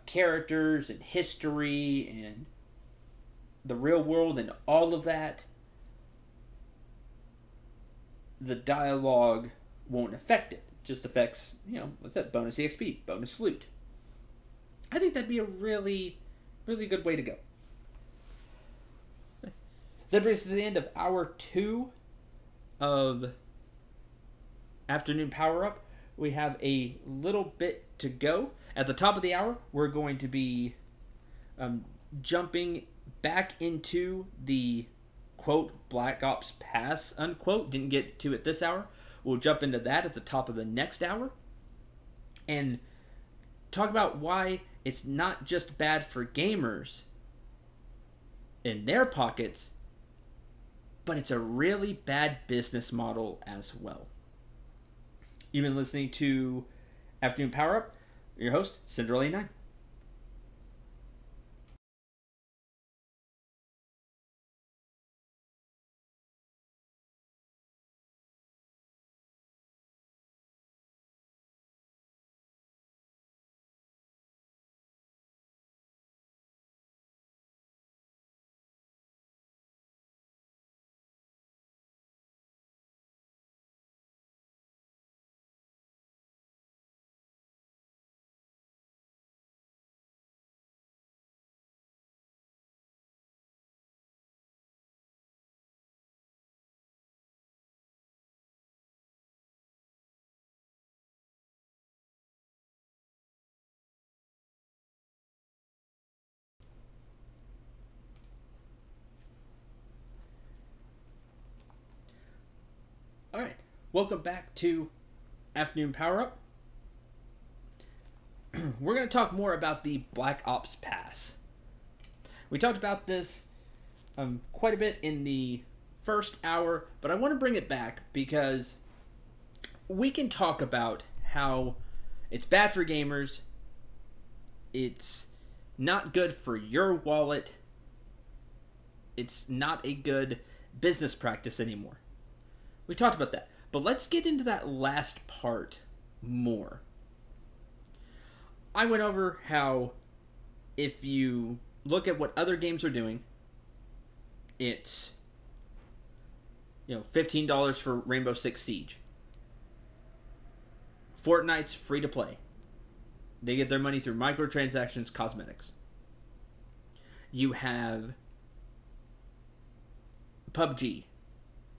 characters and history and the real world and all of that, the dialogue won't affect it. It just affects, what's that? Bonus EXP, bonus loot. I think that'd be a really, really good way to go. That brings us to the end of hour 2 of Afternoon Power Up. We have a little bit to go. At the top of the hour, we're going to be jumping back into the quote Black Ops Pass unquote. Didn't get to it this hour. We'll jump into that at the top of the next hour and talk about why it's not just bad for gamers in their pockets, but it's a really bad business model as well. You've been listening to Afternoon Power Up. Your host, Cendril89. Alright, welcome back to Afternoon Power Up. We're going to talk more about the Black Ops Pass. We talked about this quite a bit in the first hour, but I want to bring it back because we can talk about how it's bad for gamers, it's not good for your wallet, it's not a good business practice anymore. We talked about that, but let's get into that last part more. I went over how if you look at what other games are doing, it's $15 for Rainbow Six Siege. Fortnite's free to play. They get their money through microtransactions, cosmetics. You have PUBG,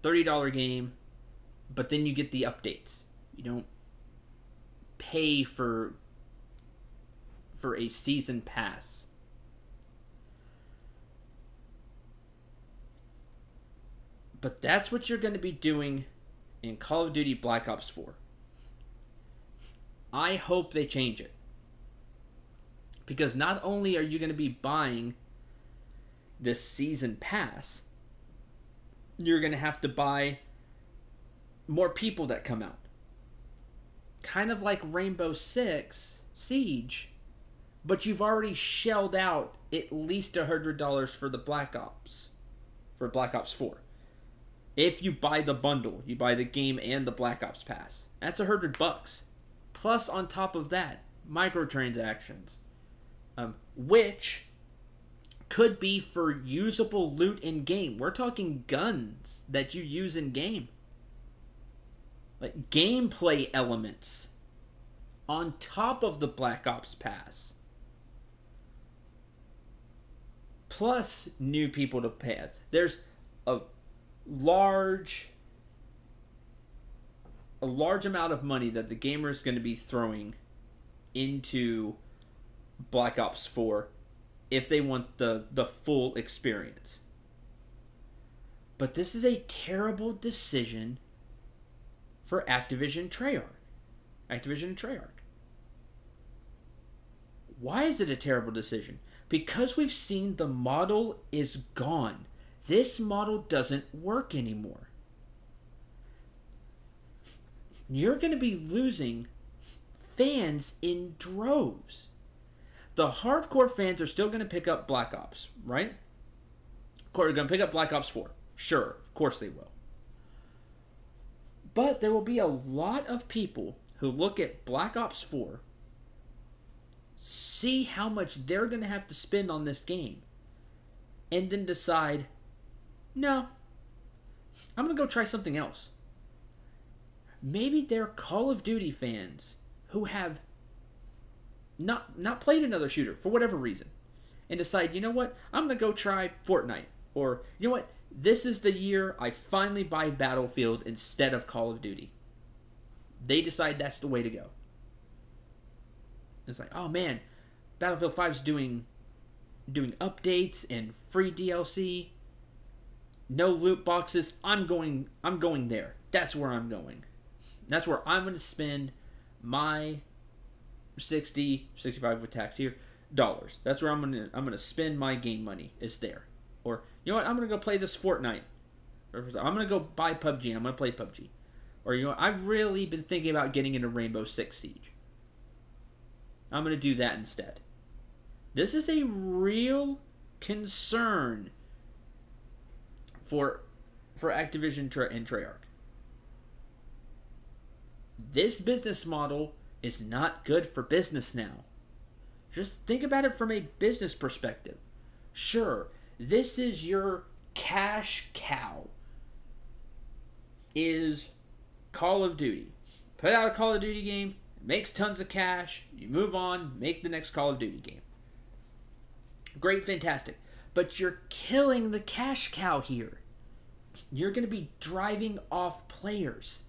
$30 game, but then you get the updates. You don't pay for a season pass. But that's what you're going to be doing in Call of Duty Black Ops 4. I hope they change it. Because not only are you going to be buying this season pass, you're going to have to buy more people that come out. Kind of like Rainbow Six Siege, but you've already shelled out at least $100 for the Black Ops, for Black Ops 4. If you buy the bundle, you buy the game and the Black Ops Pass. That's $100. Plus, on top of that, microtransactions, which could be for usable loot in game. We're talking guns that you use in game, like gameplay elements on top of the Black Ops Pass. Plus new people to pay. There's a large amount of money that the gamer is going to be throwing into Black Ops 4 if they want the full experience. But this is a terrible decision for Activision and Treyarch. Why is it a terrible decision? Because we've seen the model is gone. This model doesn't work anymore. You're going to be losing fans in droves. The hardcore fans are still going to pick up Black Ops, right? They're going to pick up Black Ops 4. Sure, of course they will. But there will be a lot of people who look at Black Ops 4, see how much they're going to have to spend on this game, and then decide, no, I'm going to go try something else. Maybe they're Call of Duty fans who have not played another shooter for whatever reason, and decide, you know what, I'm going to go try Fortnite. Or, you know what, this is the year I finally buy Battlefield instead of Call of Duty. They decide that's the way to go. It's like, oh man, Battlefield 5's doing updates and free DLC. No loot boxes. I'm going there. That's where I'm going. That's where I'm going to spend my 65 with tax here, dollars. That's where I'm going to spend my game money, is there. Or, you know what, I'm going to go play this Fortnite. Or I'm going to go buy PUBG. I'm going to play PUBG. Or, you know what, I've really been thinking about getting into Rainbow Six Siege. I'm going to do that instead. This is a real concern for Activision and Treyarch. This business model is not good for business now. Just think about it from a business perspective. Sure, this is your cash cow. Is Call of Duty. Put out a Call of Duty game, makes tons of cash, you move on, make the next Call of Duty game. Great, fantastic. But you're killing the cash cow here. You're going to be driving off players.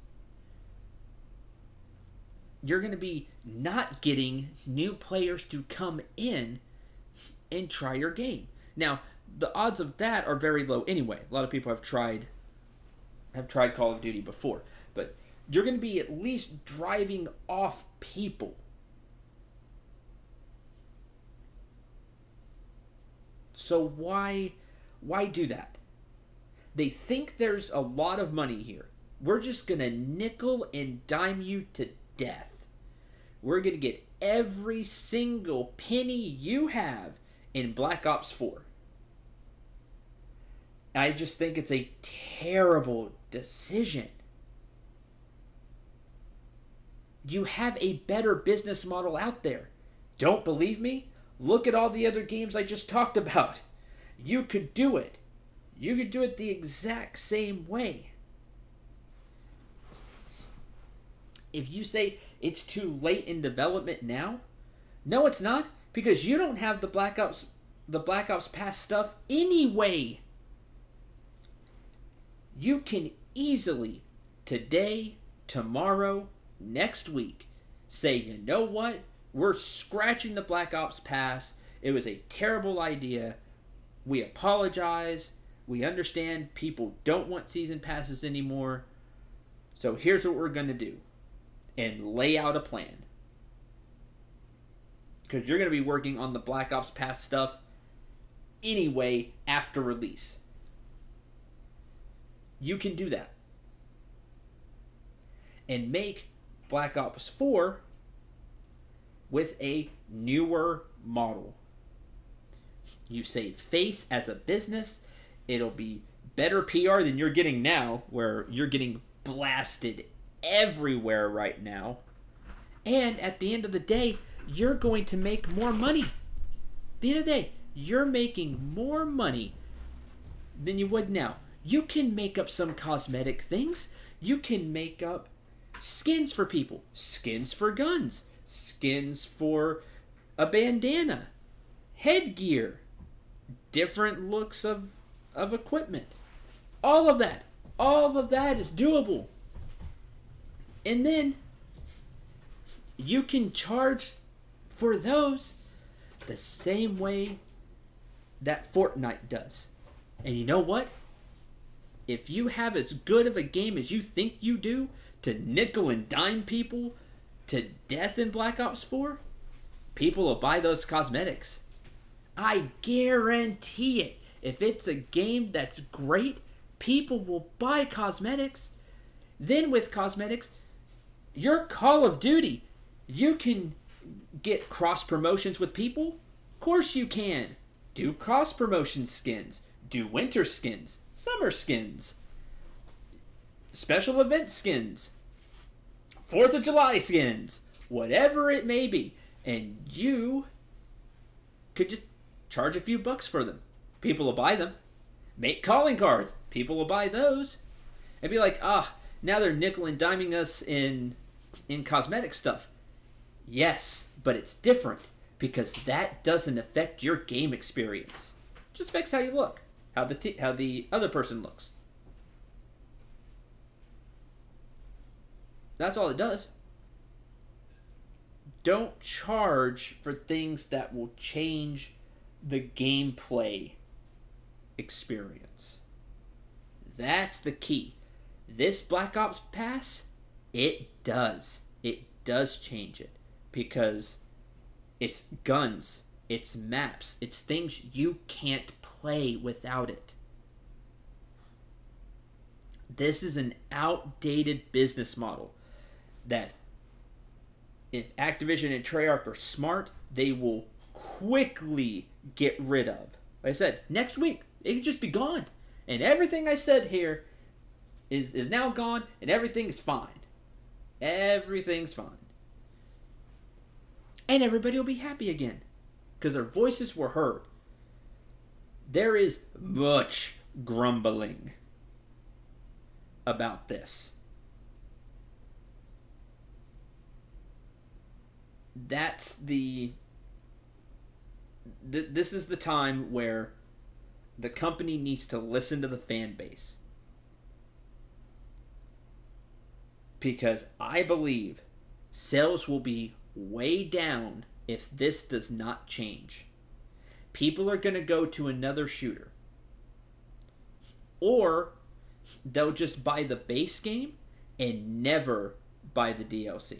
You're going to be not getting new players to come in and try your game. Now, the odds of that are very low anyway. A lot of people have tried Call of Duty before. But you're going to be at least driving off people. So why do that? They think there's a lot of money here. We're just going to nickel and dime you to death. We're going to get every single penny you have in Black Ops 4. I just think it's a terrible decision. You have a better business model out there. Don't believe me? Look at all the other games I just talked about. You could do it. You could do it the exact same way. If you say it's too late in development now, no, it's not, because you don't have the Black Ops Pass stuff anyway. You can easily, today, tomorrow, next week, say, you know what? We're scratching the Black Ops Pass. It was a terrible idea. We apologize. We understand people don't want season passes anymore. So here's what we're going to do. And lay out a plan. Because you're going to be working on the Black Ops Pass stuff anyway after release. You can do that. And make Black Ops 4 with a newer model. You save face as a business. It'll be better PR than you're getting now, where you're getting blasted everywhere right now. And at the end of the day, you're going to make more money. At the end of the day, you're making more money than you would now. You can make up some cosmetic things. You can make up skins for people, skins for guns, skins for a bandana, headgear, different looks of equipment. All of that is doable. And then you can charge for those the same way that Fortnite does. And you know what? If you have as good of a game as you think you do to nickel and dime people to death in Black Ops 4, people will buy those cosmetics. I guarantee it. If it's a game that's great, people will buy cosmetics. Then with cosmetics, your Call of Duty, you can get cross promotions with people. Of course you can. Do cross promotion skins. Do winter skins. Summer skins. Special event skins. 4th of July skins. Whatever it may be. And you could just charge a few bucks for them. People will buy them. Make calling cards. People will buy those. And be like, now they're nickel and diming us in cosmetic stuff. Yes, but it's different because that doesn't affect your game experience. It just affects how you look, how the other person looks. That's all it does. Don't charge for things that will change the gameplay experience. That's the key. This Black Ops Pass, it does change it, because it's guns, it's maps, it's things you can't play without it. This is an outdated business model that if Activision and Treyarch are smart, they will quickly get rid of. Like I said, next week, it could just be gone. And everything I said here is now gone, and everything is fine. Everything's fine. And everybody will be happy again, because their voices were heard. There is much grumbling about this. That's this is the time where the company needs to listen to the fan base. Because I believe sales will be way down if this does not change. People are going to go to another shooter. Or they'll just buy the base game and never buy the DLC.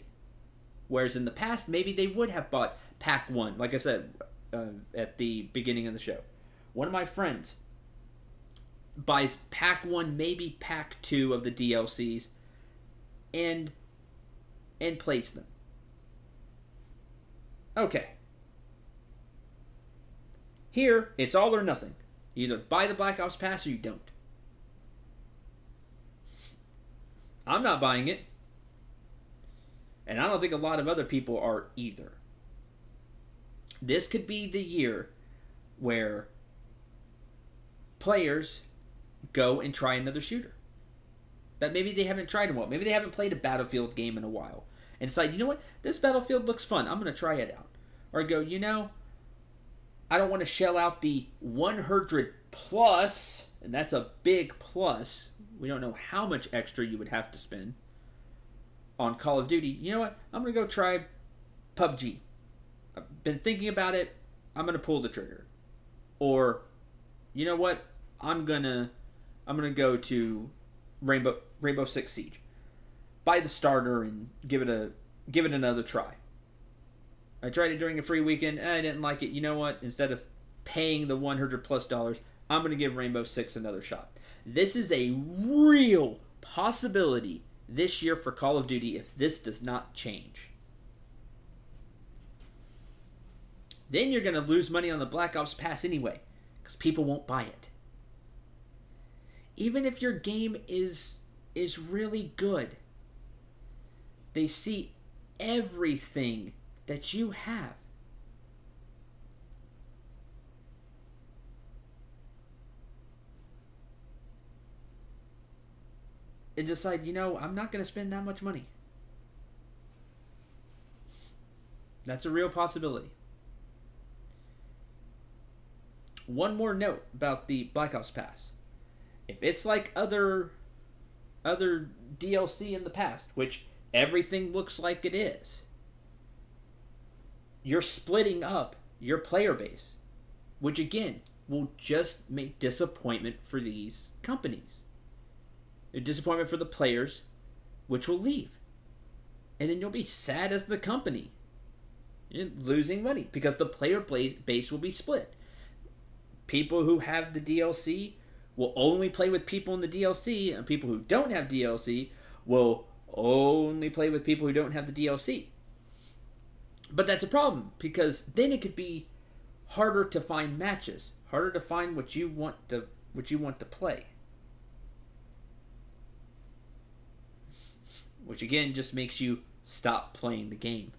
Whereas in the past, maybe they would have bought Pack 1, like I said at the beginning of the show. One of my friends buys Pack 1, maybe Pack 2 of the DLCs, and plays them. Okay. Here, it's all or nothing. You either buy the Black Ops Pass or you don't. I'm not buying it. And I don't think a lot of other people are either. This could be the year where players go and try another shooter that maybe they haven't tried in a while. Maybe they haven't played a Battlefield game in a while. And decide, you know what? This Battlefield looks fun. I'm going to try it out. Or go, you know, I don't want to shell out the 100 plus, and that's a big plus. We don't know how much extra you would have to spend on Call of Duty. You know what? I'm going to go try PUBG. I've been thinking about it. I'm going to pull the trigger. Or, you know what? I'm going to go to Rainbow Six Siege. Buy the starter and give it another try. I tried it during a free weekend. And I didn't like it. You know what? Instead of paying the $100+, I'm going to give Rainbow Six another shot. This is a real possibility this year for Call of Duty if this does not change. Then you're going to lose money on the Black Ops Pass anyway, because people won't buy it. Even if your game is really good, they see everything that you have. And decide, you know, I'm not going to spend that much money. That's a real possibility. One more note about the Black Ops Pass. If it's like other DLC in the past, which everything looks like it is, you're splitting up your player base, which again, will just make disappointment for these companies. A disappointment for the players, which will leave. And then you'll be sad as the company. You're losing money because the player base will be split. People who have the DLC will only play with people in the DLC, and people who don't have DLC will only play with people who don't have the DLC. But that's a problem, because then it could be harder to find matches, harder to find what you want to play. Which again just makes you stop playing the game,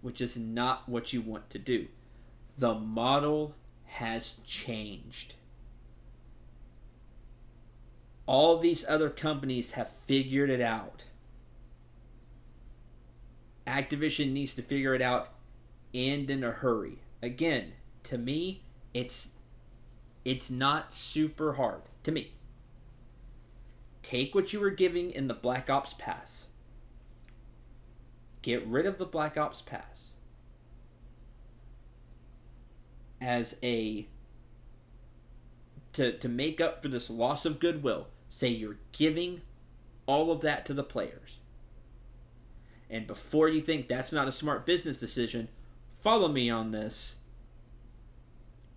which is not what you want to do. The model has changed. All these other companies have figured it out. Activision needs to figure it out, and in a hurry. Again, to me, it's not super hard. To me. Take what you were giving in the Black Ops Pass. Get rid of the Black Ops Pass. As a... To make up for this loss of goodwill, say you're giving all of that to the players. And before you think that's not a smart business decision, follow me on this,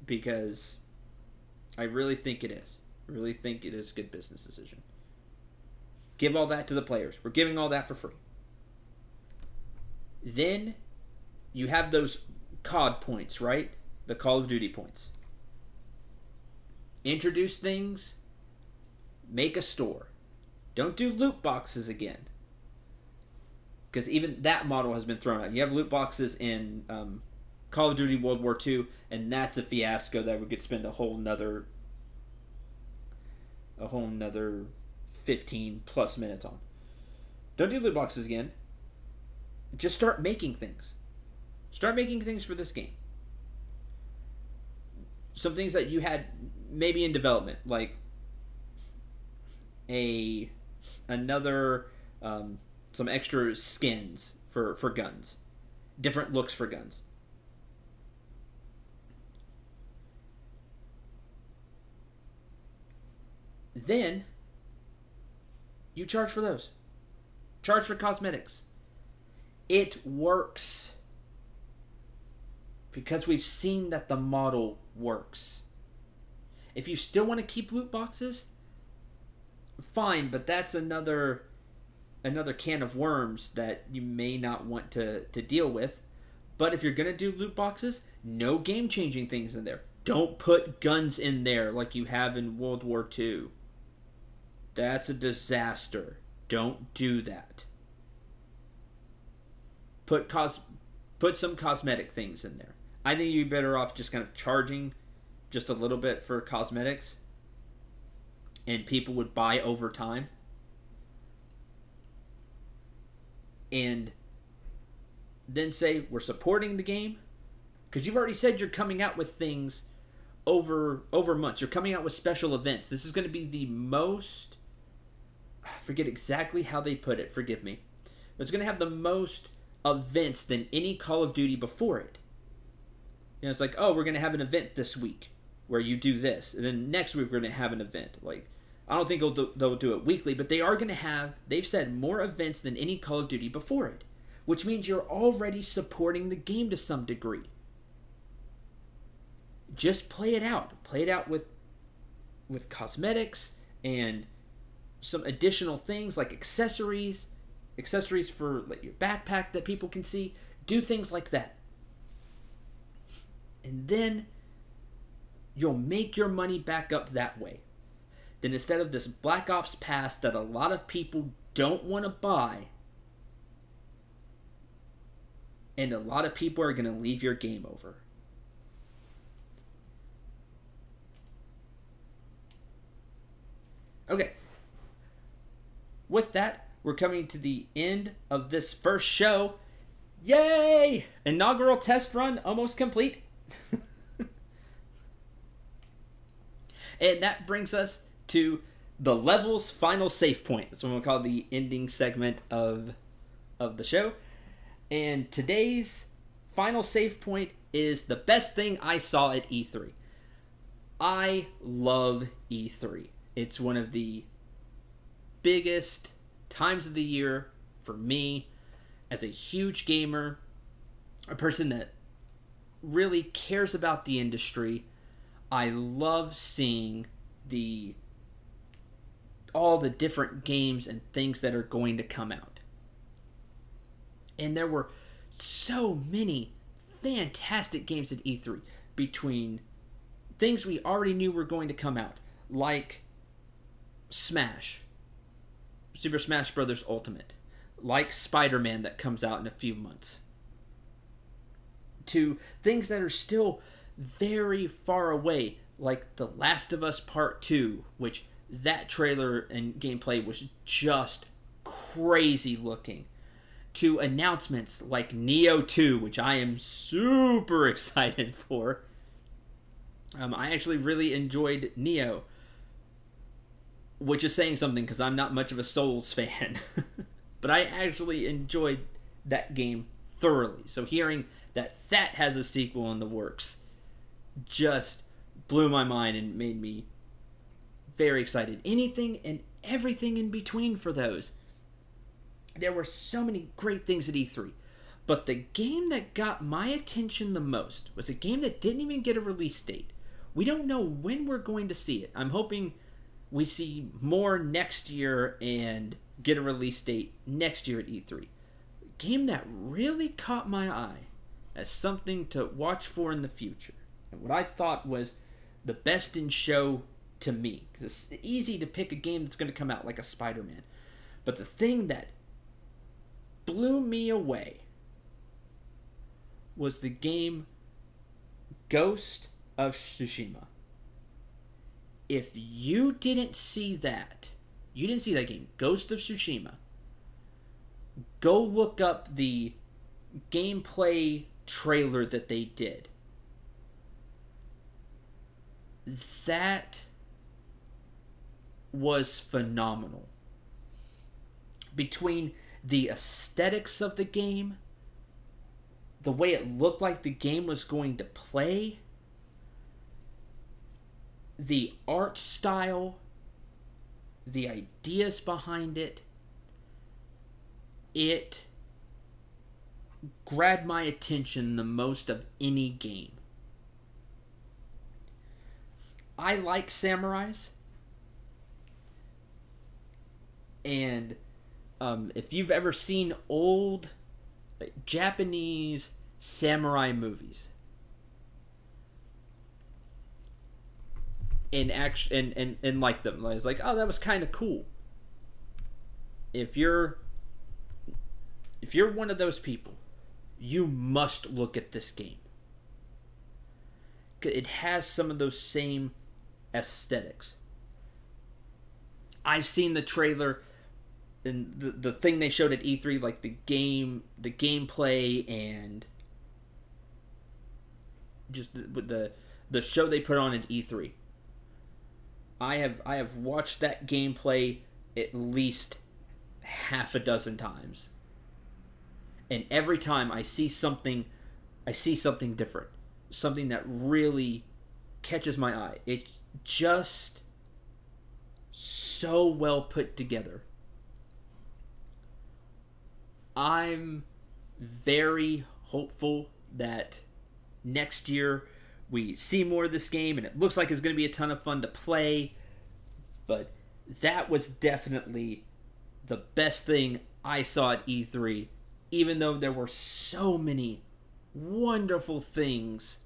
because I really think it is. I really think it is a good business decision. Give all that to the players. We're giving all that for free. Then you have those COD points, right? The Call of Duty points. Introduce things. Make a store. Don't do loot boxes again. Because even that model has been thrown out. You have loot boxes in Call of Duty World War II, and that's a fiasco that we could spend a whole nother 15 plus minutes on. Don't do loot boxes again. Just start making things. Start making things for this game. Some things that you had maybe in development, like some extra skins for guns, different looks for guns. Then you charge for those. Charge for cosmetics. It works. Because we've seen that the model works. If you still want to keep loot boxes, fine, but that's another can of worms that you may not want to deal with. But if you're going to do loot boxes, no game-changing things in there. Don't put guns in there like you have in World War II. That's a disaster. Don't do that. Put some cosmetic things in there. I think you'd be better off just kind of charging just a little bit for cosmetics, and people would buy over time. And then say, we're supporting the game, because you've already said you're coming out with things over months. You're coming out with special events. This is going to be the most... I forget exactly how they put it, forgive me. But it's going to have the most events than any Call of Duty before it. You know, it's like, oh, we're going to have an event this week where you do this. And then next week we're going to have an event. Like, I don't think they'll do it weekly, but they are going to have, they've said, more events than any Call of Duty before it. Which means you're already supporting the game to some degree. Just play it out. Play it out with cosmetics and some additional things like accessories for like your backpack that people can see. Do things like that. And then you'll make your money back up that way. Then instead of this Black Ops Pass that a lot of people don't want to buy, and a lot of people are going to leave your game over. Okay. With that, we're coming to the end of this first show. Yay! Inaugural test run almost complete. And that brings us to the level's final save point. That's what we'll call the ending segment of the show. And today's final save point is the best thing I saw at E3. I love E3. It's one of the biggest times of the year for me as a huge gamer, a person that really cares about the industry. I love seeing all the different games and things that are going to come out. And there were so many fantastic games at E3, between things we already knew were going to come out, like Smash, Super Smash Bros. Ultimate, like Spider-Man that comes out in a few months, to things that are still very far away, like The Last of Us Part 2, which that trailer and gameplay was just crazy looking, to announcements like Neo 2, which I am super excited for. I actually really enjoyed Neo, which is saying something because I'm not much of a Souls fan. But I actually enjoyed that game thoroughly. So hearing that has a sequel in the works just blew my mind and made me very excited. Anything and everything in between for those. There were so many great things at E3. But the game that got my attention the most was a game that didn't even get a release date. We don't know when we're going to see it. I'm hoping we see more next year and get a release date next year at E3. A game that really caught my eye as something to watch for in the future. And what I thought was the best in show to me. Because it's easy to pick a game that's going to come out like a Spider-Man. But the thing that blew me away was the game Ghost of Tsushima. If you didn't see that game, Ghost of Tsushima, go look up the gameplay trailer that they did. That was phenomenal. Between the aesthetics of the game, the way it looked like the game was going to play, the art style, the ideas behind it, it grabbed my attention the most of any game. I like samurais, and if you've ever seen old Japanese samurai movies, and like them, it's like, oh, that was kind of cool. If you're one of those people, you must look at this game. It has some of those same aesthetics. I've seen the trailer and the thing they showed at E3, like the gameplay, and just the show they put on at E3. I have watched that gameplay at least half a dozen times, and every time I see something different, something that really catches my eye. It's just so well put together. I'm very hopeful that next year we see more of this game, and it looks like it's going to be a ton of fun to play. But that was definitely the best thing I saw at E3, even though there were so many wonderful things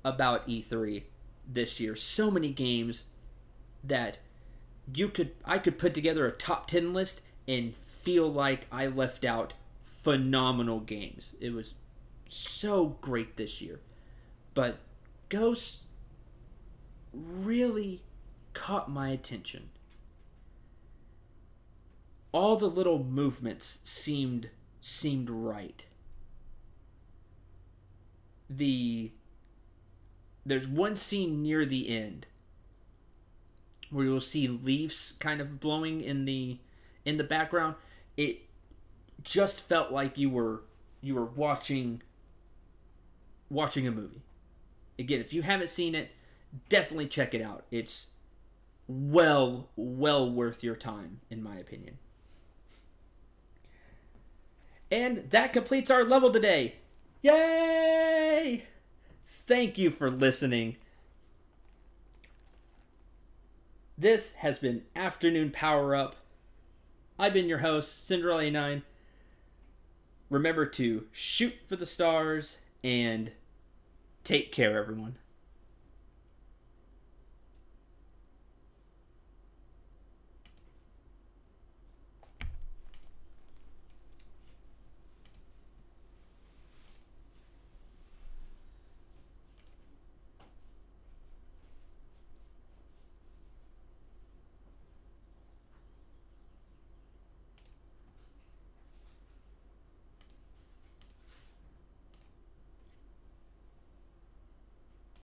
about E3 this year. So many games that I could put together a top 10 list and feel like I left out phenomenal games. It was so great this year. But Ghost really caught my attention. All the little movements seemed right. There's one scene near the end where you'll see leaves kind of blowing in the background. It just felt like you were watching a movie. Again, if you haven't seen it, definitely check it out. It's well worth your time, in my opinion. And that completes our level today. Yay! Thank you for listening. This has been Afternoon Power Up. I've been your host, Cendril89. Remember to shoot for the stars and take care, everyone.